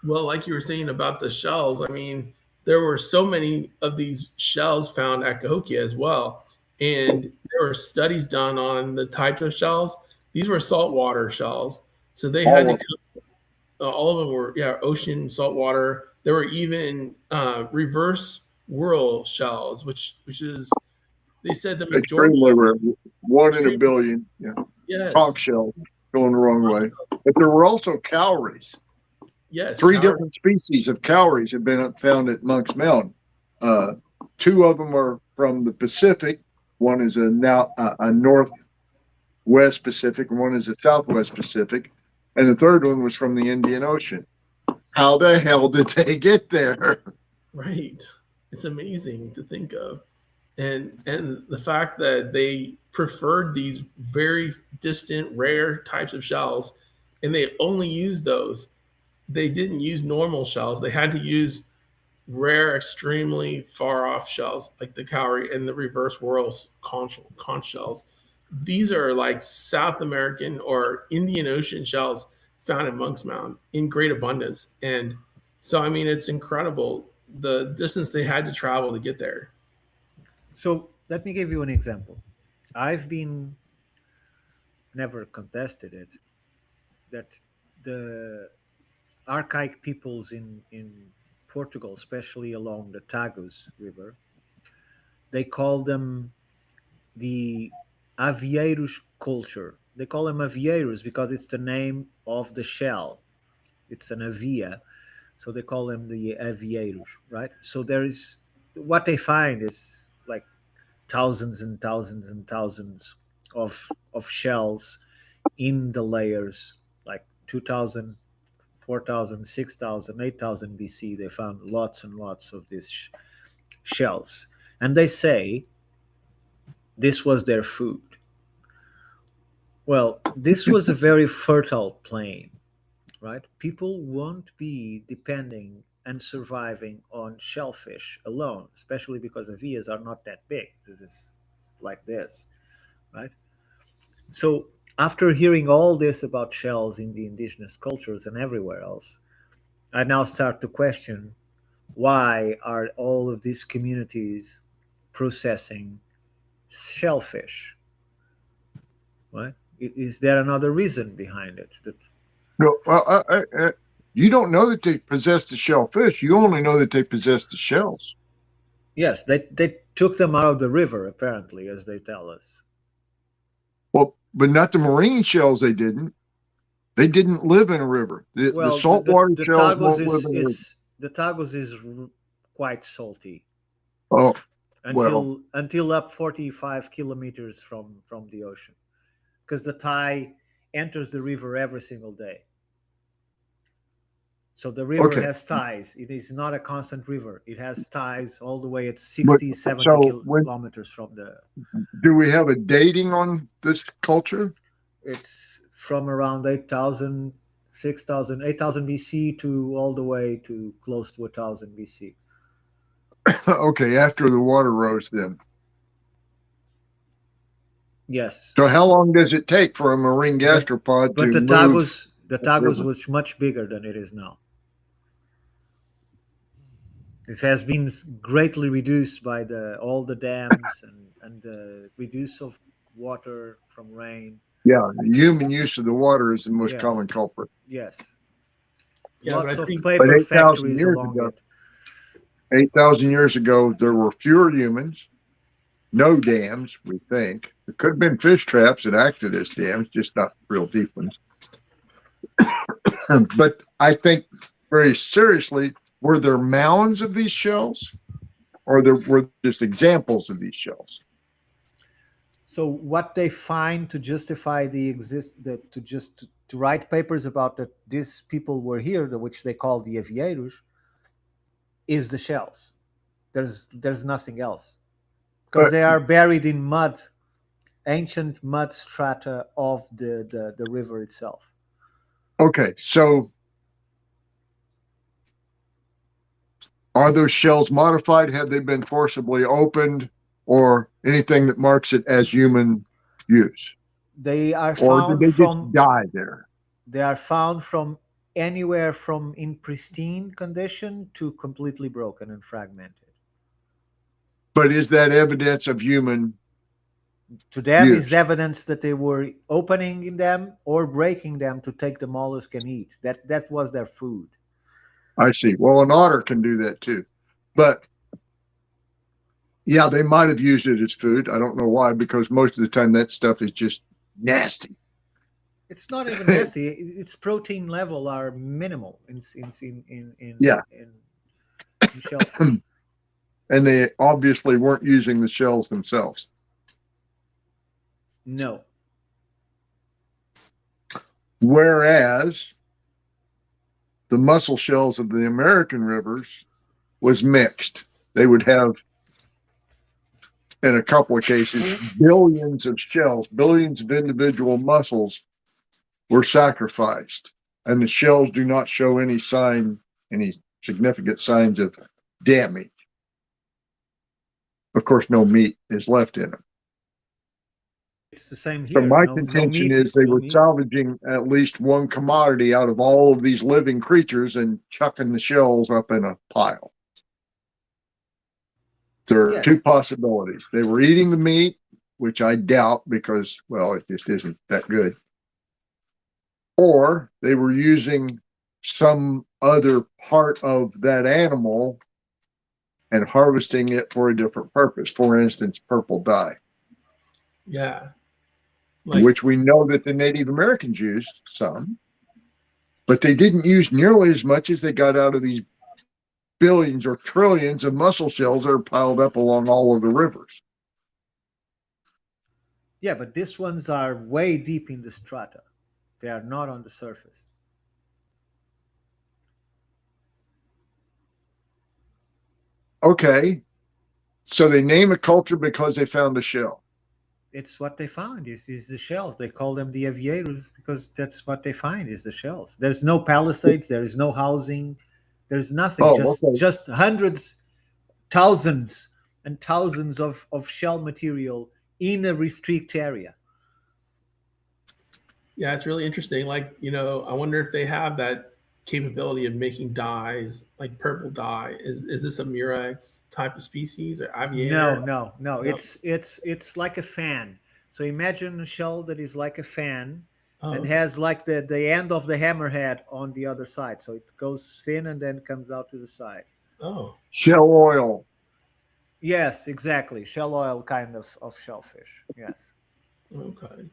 Well, like you were saying about the shells, I mean, there were so many of these shells found at Cahokia as well. And there were studies done on the types of shells. These were saltwater shells. So they had to all of them were, ocean, saltwater. There were even reverse whirl shells, which is, they said the majority. One in a billion. Yeah. Yes. Conch shells going the wrong way. But there were also cowries. Yes, three different species of cowries have been found at Monks Mound. Two of them are from the Pacific. One is a northwest Pacific, and one is a southwest Pacific. And the third one was from the Indian Ocean. How the hell did they get there? Right. It's amazing to think of. And the fact that they preferred these very distant, rare types of shells, and they only used those. They didn't use normal shells. They had to use rare, extremely far off shells like the cowrie and the reverse whirl conch shells. These are like South American or Indian Ocean shells found in Monks Mound in great abundance. And so, I mean, it's incredible the distance they had to travel to get there. So let me give you an example. I've never contested it, that the archaic peoples in Portugal, especially along the Tagus River, they call them the Avieiros culture. They call them Avieiros because it's the name of the shell. It's an avia, so they call them the Avieiros, right? So there is, what they find is like thousands and thousands and thousands of shells in the layers, like 2,000, 4,000, 6,000, 8,000 BC. They found lots and lots of these shells. And they say this was their food. Well, this was a very fertile plain, right? People won't be depending and surviving on shellfish alone, especially because the vias are not that big. This is like this, right? So after hearing all this about shells in the indigenous cultures and everywhere else, I now start to question, why are all of these communities processing shellfish? Right? Is there another reason behind it? No, you don't know that they possess the shellfish. You only know that they possess the shells. Yes, they took them out of the river, apparently, as they tell us. Well, but not the marine shells. They didn't live in a river. The saltwater shells won't live in a river. The Tagus is quite salty. Oh, until up 45 kilometers from the ocean, because the tide enters the river every single day. So the river has tides. It is not a constant river. It has tides all the way at 60, 70 kilometers from the... Do we have a dating on this culture? It's from around 8,000, 6,000, 8,000 BC to all the way to close to 1,000 BC. Okay, after the water rose then. Yes. So how long does it take for a marine gastropod but to move? The Tagus was much bigger than it is now. This has been greatly reduced by all the dams and the reduce of water from rain. Yeah, human use of the water is the most common culprit. Yes. Yeah, lots of paper factories along it. 8,000 years ago, there were fewer humans, no dams, we think. There could have been fish traps that acted as dams, just not real deep ones. But I think very seriously, were there mounds of these shells, or were just examples of these shells? So what they find to justify to write papers about that these people were here, which they call the avieiros, is the shells. There's nothing else, because they are buried in mud, ancient mud strata of the river itself. Okay, so are those shells modified? Have they been forcibly opened, or anything that marks it as human use? They are found or did they just die there? They are found from anywhere from in pristine condition to completely broken and fragmented. But is that evidence of human to them use? Is evidence that they were opening in them or breaking them to take the mollusk and eat. That was their food. I see. Well, an otter can do that too. But yeah, they might have used it as food. I don't know why, because most of the time that stuff is just nasty. It's not even nasty. Its protein level are minimal in shellfish. And they obviously weren't using the shells themselves. No. Whereas the mussel shells of the American rivers was mixed. They would have, in a couple of cases, billions of shells, billions of individual mussels were sacrificed, and the shells do not show any significant signs of damage. Of course, no meat is left in them. It's the same here. So my contention is they were salvaging at least one commodity out of all of these living creatures and chucking the shells up in a pile. There are two possibilities. They were eating the meat, which I doubt because, well, it just isn't that good. Or they were using some other part of that animal and harvesting it for a different purpose. For instance, purple dye. Yeah. Which we know that the Native Americans used some, but they didn't use nearly as much as they got out of these billions or trillions of mussel shells that are piled up along all of the rivers. Yeah, but these ones are way deep in the strata. They are not on the surface. Okay. So they name a culture because they found a shell. It's what they found is the shells. They call them the avieiros because that's what they find is the shells. There's no palisades. There is no housing. There's nothing. Just hundreds, thousands and thousands of shell material in a restricted area. Yeah, it's really interesting. I wonder if they have that capability of making dyes, like purple dye. Is this a Murex type of species or aviator? No. Nope. It's like a fan. So imagine a shell that is like a fan and has like the end of the hammerhead on the other side. So it goes thin and then comes out to the side. Oh. Shell oil. Yes, exactly. Shell oil kind of shellfish. Yes. Okay.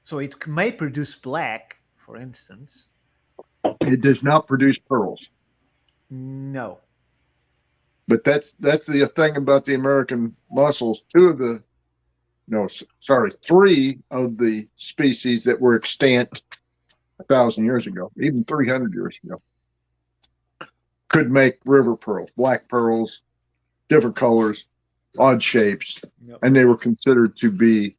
So it may produce black, for instance. It does not produce pearls. No. But that's the thing about the American mussels. 3 of the species that were extant 1,000 years ago, even 300 years ago, could make river pearls, black pearls, different colors, odd shapes, and they were considered to be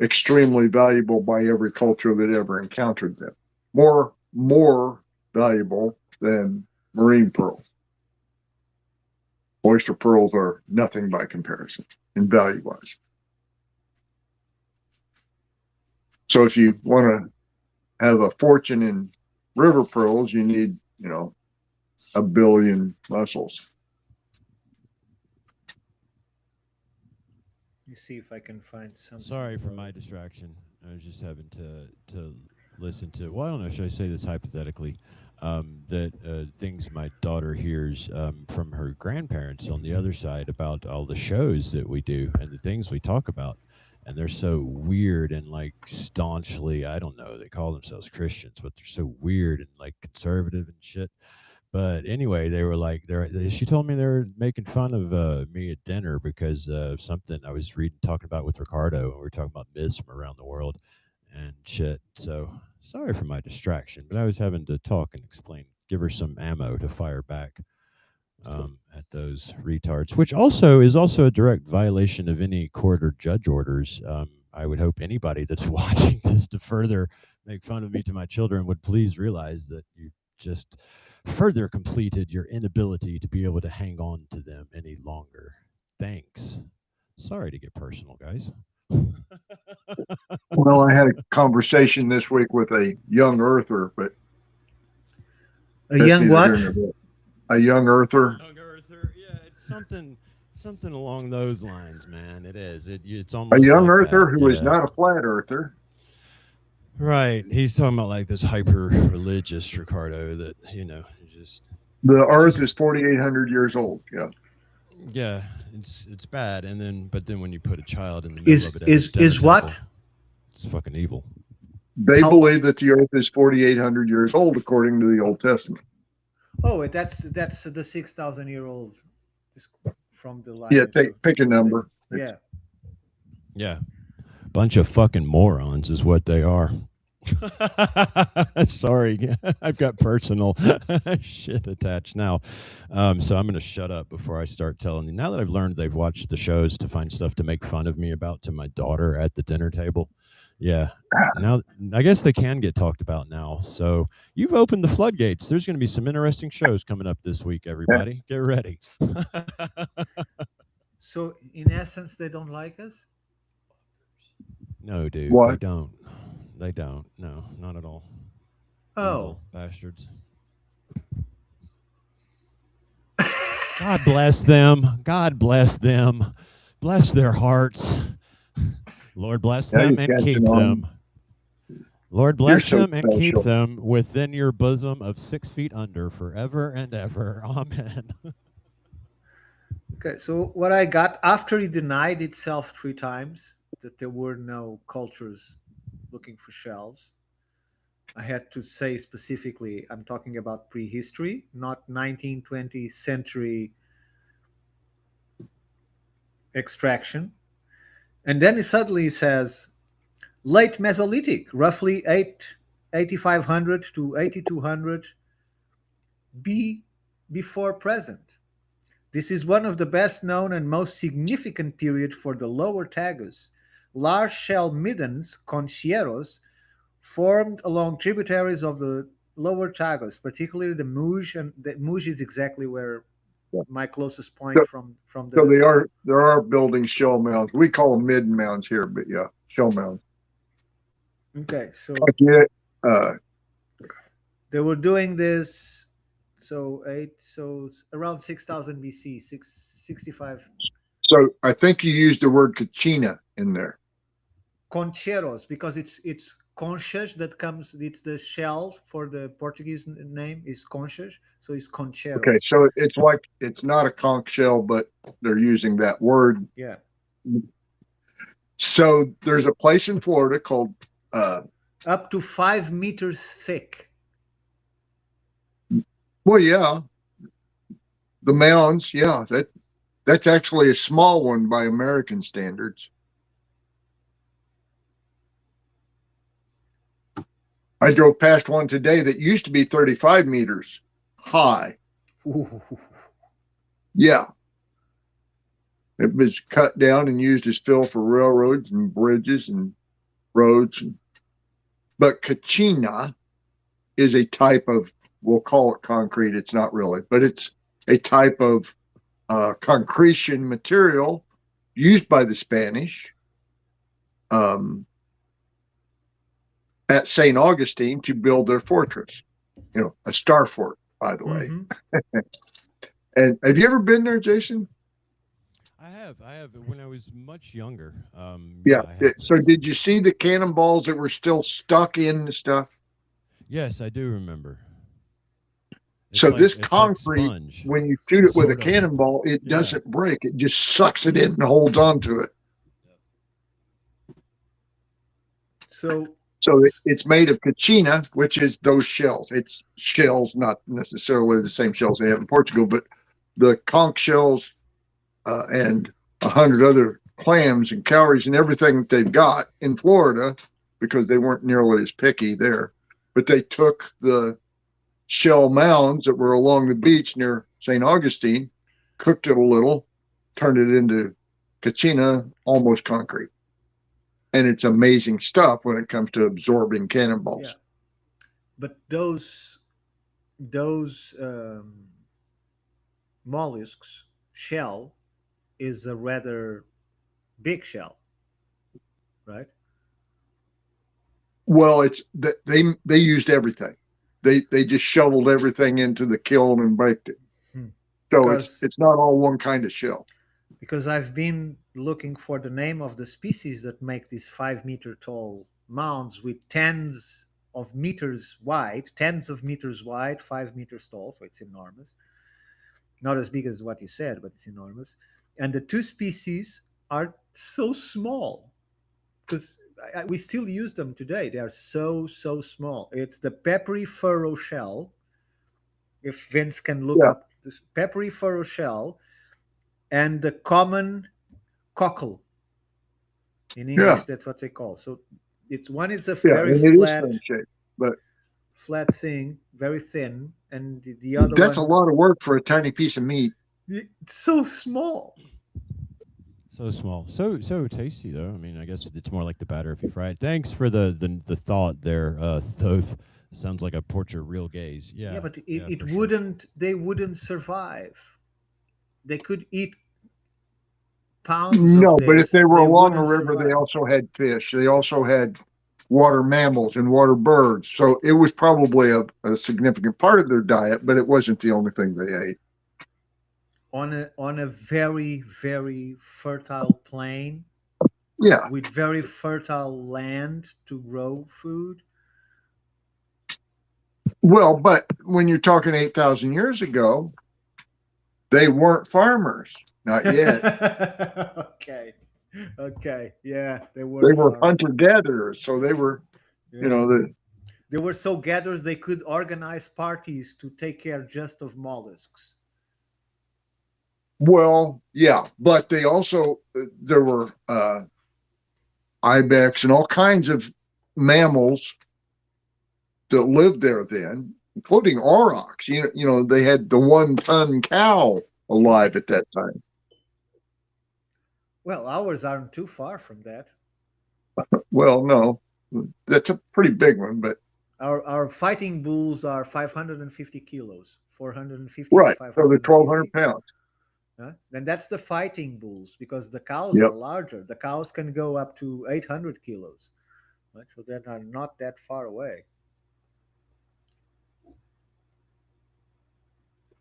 extremely valuable by every culture that ever encountered them. More valuable than marine pearls. Oyster pearls are nothing by comparison in value-wise. So if you want to have a fortune in river pearls, you need, 1 billion mussels. Let me see if I can find something. Sorry for my distraction. I was just having to listen to, well, I don't know, should I say this hypothetically, that things my daughter hears from her grandparents on the other side about all the shows that we do and the things we talk about. And they're so weird and like staunchly, I don't know, they call themselves Christians, but they're so weird and like conservative and shit. But anyway, they were like, she told me they were making fun of me at dinner because of something I was talking about with Ricardo, and we were talking about myths from around the world and shit. So sorry for my distraction, but I was having to talk and explain, give her some ammo to fire back at those retards, which is also a direct violation of any court or judge orders. I would hope anybody that's watching this to further make fun of me to my children would please realize that you just further completed your inability to be able to hang on to them any longer. Thanks. Sorry to get personal, guys. Well, I had a conversation this week with a young earther, but a young what? A young earther. Young earther, yeah, it's something along those lines, man. It is. It's almost a young like earther that, who is not a flat earther. Right. He's talking about like this hyper religious Ricardo that, just the earth is 4,800 years old. Yeah. Yeah, it's bad. But then when you put a child in the middle of it, is what? It's fucking evil. They believe that the earth is 4,800 years old according to the Old Testament. Oh, that's the 6,000-year-old from the line. Yeah, pick a number. Yeah. Yeah. Bunch of fucking morons is what they are. Sorry, I've got personal shit attached now. So I'm going to shut up before I start telling you. Now that I've learned they've watched the shows to find stuff to make fun of me about to my daughter at the dinner table. Yeah. Now, I guess they can get talked about now. So you've opened the floodgates. There's going to be some interesting shows coming up this week, everybody. Get ready. So in essence, they don't like us? No, dude. What? They don't. They don't. No, not at all. Oh. Bastards. God bless them. God bless them. Bless their hearts. Lord bless them and keep them. Lord bless them and keep them within your bosom of 6 feet under forever and ever. Amen. Okay, so what I got after it denied itself 3 times that there were no cultures looking for shells, I had to say specifically, I'm talking about prehistory, not 19th, 20th century extraction. And then it suddenly says late Mesolithic, roughly 8,500 to 8,200 before present. This is one of the best known and most significant period for the lower Tagus. Large shell middens, concheros, formed along tributaries of the lower Tagus, particularly the Mouge, and the Mouge is exactly where my closest point from the. So there are building shell mounds. We call them mid mounds here, but yeah, shell mounds. Okay, so they were doing this. So around 6,000 BC, 665. So I think you used the word Kachina in there. Concheros, because it's conchas that comes. It's the shell for the Portuguese name is conchas, so it's concheros. Okay, so it's not a conch shell, but they're using that word. Yeah. So there's a place in Florida called up to 5 meters thick. Well, yeah, the mounds. Yeah, that's actually a small one by American standards. I drove past one today that used to be 35 meters high. Ooh. Yeah. It was cut down and used as fill for railroads and bridges and roads. But Kachina is a type of, we'll call it concrete. It's not really, but it's a type of concretion material used by the Spanish at St. Augustine to build their fortress. You know, a star fort, by the way. And have you ever been there, Jason? I have when I was much younger. Yeah. So did you see the cannonballs that were still stuck in the stuff? Yes, I do remember. It's so like, this it's concrete, like sponge, when you shoot it with a sort of. cannonball, it doesn't break. It just sucks it in and holds on to it. So it's made of Kachina, which is those shells. It's shells, not necessarily the same shells they have in Portugal, but the conch shells and 100 other clams and cowries and everything that they've got in Florida, because they weren't nearly as picky there. But they took the shell mounds that were along the beach near St. Augustine, cooked it a little, turned it into Kachina, almost concrete. And it's amazing stuff when it comes to absorbing cannonballs. Yeah. But those mollusks shell is a rather big shell, right? Well, it's that they used everything. They just shoveled everything into the kiln and baked it. So it's not all one kind of shell. Because I've been looking for the name of the species that make these 5 meter tall mounds with tens of meters wide, 5 meters tall. So it's enormous. Not as big as what you said, but it's enormous. And the two species are so small because we still use them today. They are so small. It's the peppery furrow shell. If Vince can look up this peppery furrow shell, and the common cockle. In English, that's what they call. So it's a very flat thing, very thin, and the other that's a lot of work for a tiny piece of meat. It's so small. So small, so tasty though. I mean, I guess it's more like the batter if you fry it. Thanks for the thought there, Thoth. Sounds like a portrait real gaze. Yeah, but it wouldn't. Sure. They wouldn't survive. They could eat pounds. No, but if they were along a river, they also had fish. They also had water mammals and water birds. So it was probably a significant part of their diet, but it wasn't the only thing they ate. On a very, very fertile plain. Yeah. With very fertile land to grow food. Well, but when you're talking 8,000 years ago, they weren't farmers. Not yet. Okay. Yeah, they were hunter-gatherers, so they were, they were so gatherers they could organize parties to take care just of mollusks. Well, yeah, but they also there were ibex and all kinds of mammals that lived there then, including aurochs. You know, they had the 1-ton cow alive at that time. Well, ours aren't too far from that. Well, no, that's a pretty big one, but our fighting bulls are 550 kilos, 450. Right, so they're 1,200 pounds. Then that's the fighting bulls, because the cows are larger. The cows can go up to 800 kilos, right? So they are not that far away.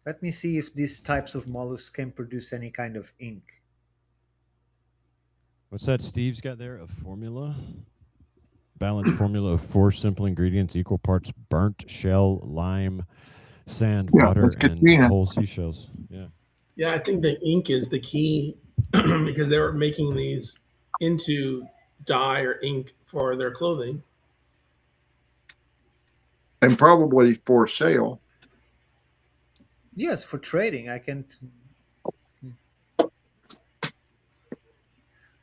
Let me see if these types of mollusks can produce any kind of ink. What's that Steve's got there? A formula? Balanced formula of 4 simple ingredients, equal parts burnt shell, lime, sand, water, and whole seashells. Yeah, I think the ink is the key because they were making these into dye or ink for their clothing. And probably for sale. Yes, for trading. I can.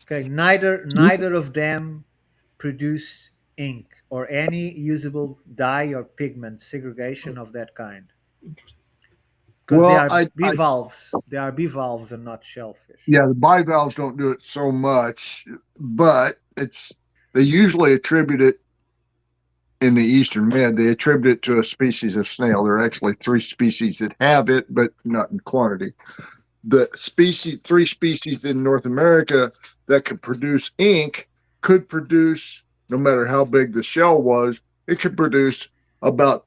Okay, neither of them produce ink or any usable dye or pigment segregation of that kind. Because they are bivalves and not shellfish. Yeah, the bivalves don't do it so much, but they usually attribute it in the Eastern Med. They attribute it to a species of snail. There are actually 3 species that have it, but not in quantity. The 3 species in North America that could produce ink could produce, no matter how big the shell was, it could produce about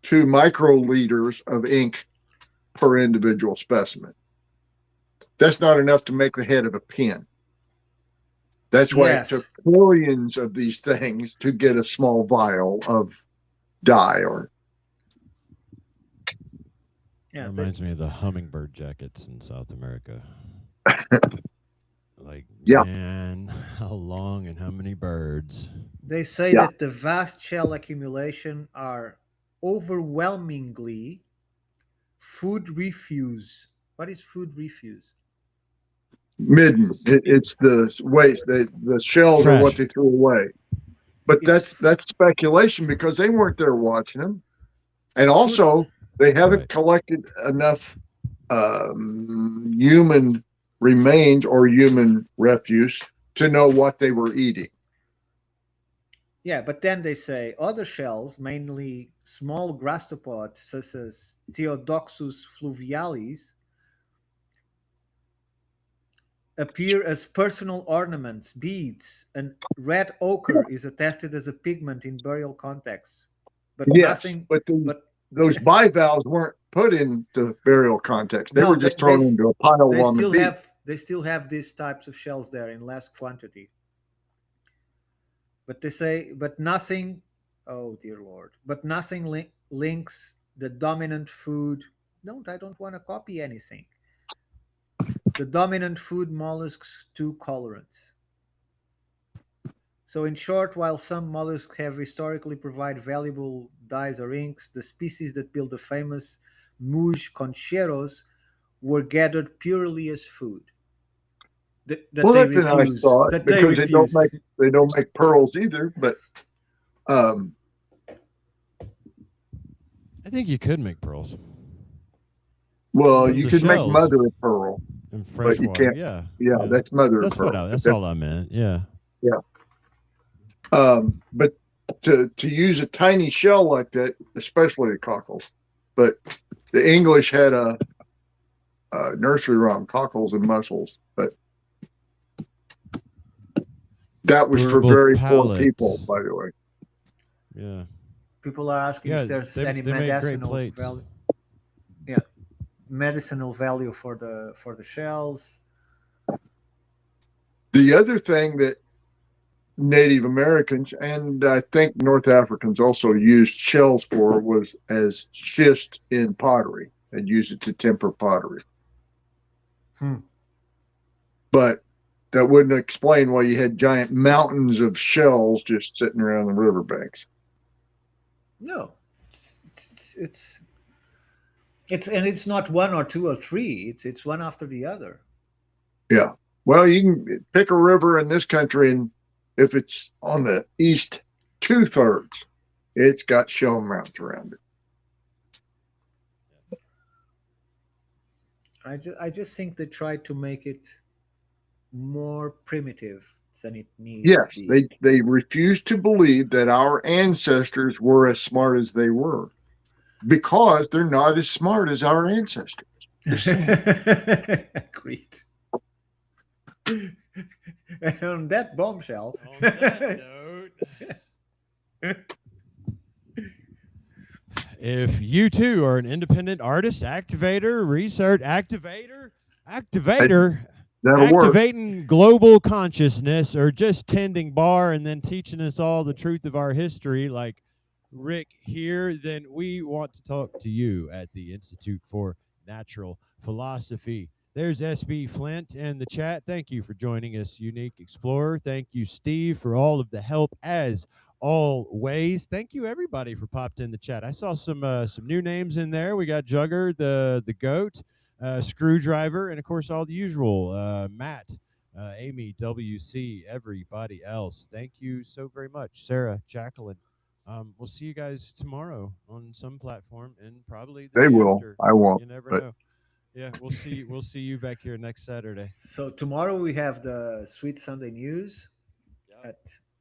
2 microliters of ink per individual specimen. That's not enough to make the head of a pen. That's why it took billions of these things to get a small vial of dye. Yeah, reminds me of the hummingbird jackets in South America. Man, how long and how many birds? They say that the vast shell accumulation are overwhelmingly food refuse. What is food refuse? Midden. It's the waste. The shells are what they threw away. But that's speculation because they weren't there watching them. And also, they haven't collected enough human remains or human refuse to know what they were eating. Yeah, but then they say other shells, mainly small gastropods such as Theodoxus fluvialis, appear as personal ornaments, beads, and red ochre is attested as a pigment in burial contexts. But those bivalves weren't put into burial context. They were just thrown into a pile on the beach. They still have these types of shells there in less quantity. But they say, but nothing, oh dear Lord, but nothing links the dominant food. No, I don't want to copy anything. The dominant food mollusks to colorants. So in short, while some mollusks have historically provided valuable dyes or inks, the species that built the famous Muj concheros were gathered purely as food. That's a nice thought because they don't make pearls either. But I think you could make pearls. Well, you could make mother of pearl, but you can't. Yeah, that's mother of pearl. That's all I meant. Yeah. But to use a tiny shell like that, especially the cockles, but the English had a nursery rhyme, cockles and mussels, but that was for very poor people, by the way. Yeah. People are asking if there's any medicinal value. Yeah, medicinal value for the shells. The other thing that Native Americans and I think North Africans also used shells for was as schist in pottery and used it to temper pottery. But that wouldn't explain why you had giant mountains of shells just sitting around the riverbanks. No, it's not 1 or 2 or 3. It's one after the other. Yeah. Well, you can pick a river in this country, and if it's on the east 2/3, it's got shell mounds around it. I just think they tried to make it more primitive than it needs. Yes, they refused to believe that our ancestors were as smart as they were because they're not as smart as our ancestors. Agreed. And on that bombshell. On that note, if you too are an independent artist, activator, research activator, activating global consciousness, or just tending bar and then teaching us all the truth of our history like Rick here, then we want to talk to you at the Institute for Natural Philosophy. There's SB Flint in the chat. Thank you for joining us, Unique Explorer. Thank you, Steve, for all of the help as always. Thank you, everybody, for popped in the chat. I saw some new names in there. We got Jugger, the goat, Screwdriver, and of course all the usual. Matt Amy, WC, everybody else. Thank you so very much. Sarah, Jacqueline. We'll see you guys tomorrow on some platform and probably the They day will. after. I won't. You never but know. Yeah, we'll see. We'll see you back here next Saturday. So tomorrow we have the Sweet Sunday News at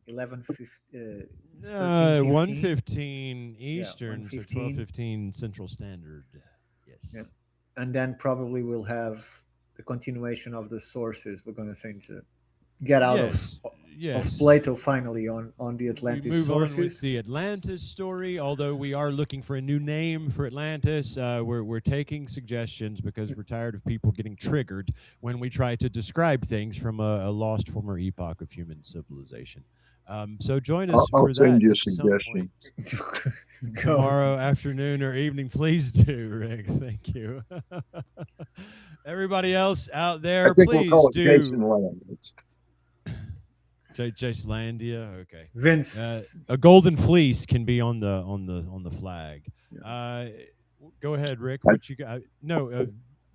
13:15. 1:15 Eastern, so 1:15. 12:15 Central Standard. Yes. Yeah. And then probably we'll have the continuation of the sources. We're going to get out of Plato finally on the Atlantis we move sources. on with the Atlantis story, although we are looking for a new name for Atlantis. We're taking suggestions because we're tired of people getting triggered when we try to describe things from a lost former epoch of human civilization. So join us I'll for send that you a at some suggestion. point tomorrow afternoon or evening. Please do, Rick. Thank you. Everybody else out there, I think please we'll call it do. Jason Land. Jacelandia, okay. Vince, a golden fleece can be on the flag. Yeah. Go ahead, Rick. What you got? No,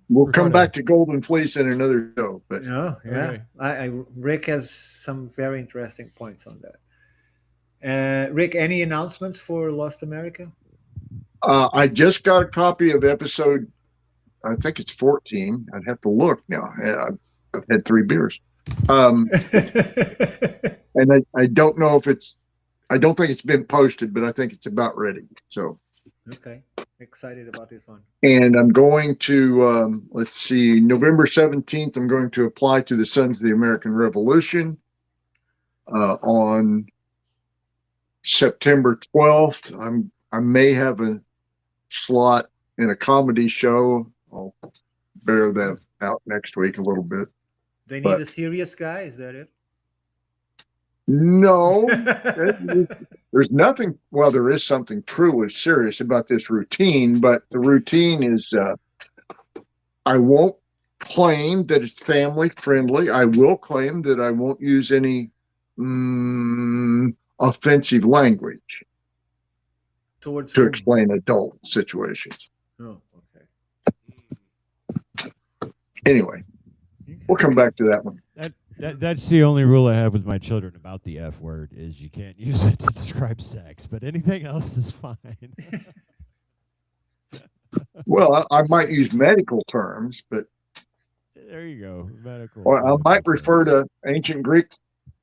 we'll come back to Golden Fleece in another show. But yeah, okay. Rick has some very interesting points on that. Rick, any announcements for Lost America? I just got a copy of episode, I think it's 14. I'd have to look now. I've had 3 beers. And I don't know if I don't think it's been posted, but I think it's about ready. So, okay. Excited about this one. And I'm going to, let's see, November 17th, I'm going to apply to the Sons of the American Revolution. On September 12th, I may have a slot in a comedy show. I'll bear that out next week a little bit. They need a serious guy, is that it? No. There's nothing, well, there is something truly serious about this routine, but the routine is, I won't claim that it's family friendly. I will claim that I won't use any offensive language to explain adult situations. Oh, okay. Anyway, we'll come back to that one. That's the only rule I have with my children about the F word is you can't use it to describe sex, but anything else is fine. Well, I might use medical terms, but there you go, medical. Or I might refer to ancient Greek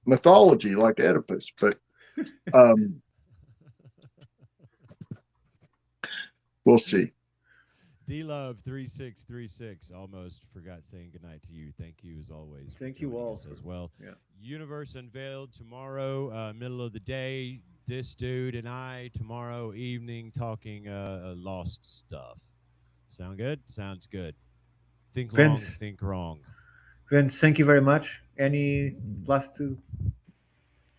mythology like Oedipus, but we'll see. D-Love 3636 almost forgot saying goodnight to you. Thank you as always. Thank you all as well. Yeah. Universe Unveiled tomorrow, middle of the day. This dude and I tomorrow evening talking lost stuff. Sound good? Sounds good. Think Vince, long, think wrong. Vince, thank you very much. Any last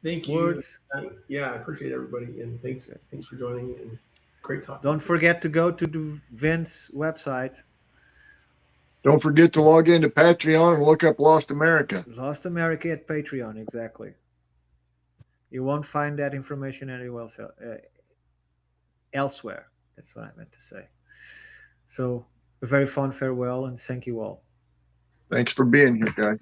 Thank you. Words? Yeah, I appreciate everybody, and thanks for joining. And great talk. Don't forget to go to the Vince website. Don't forget to log into Patreon and look up Lost America. Lost America at Patreon, exactly. You won't find that information anywhere else, elsewhere. That's what I meant to say. So, a very fond farewell, and thank you all. Thanks for being here, guys.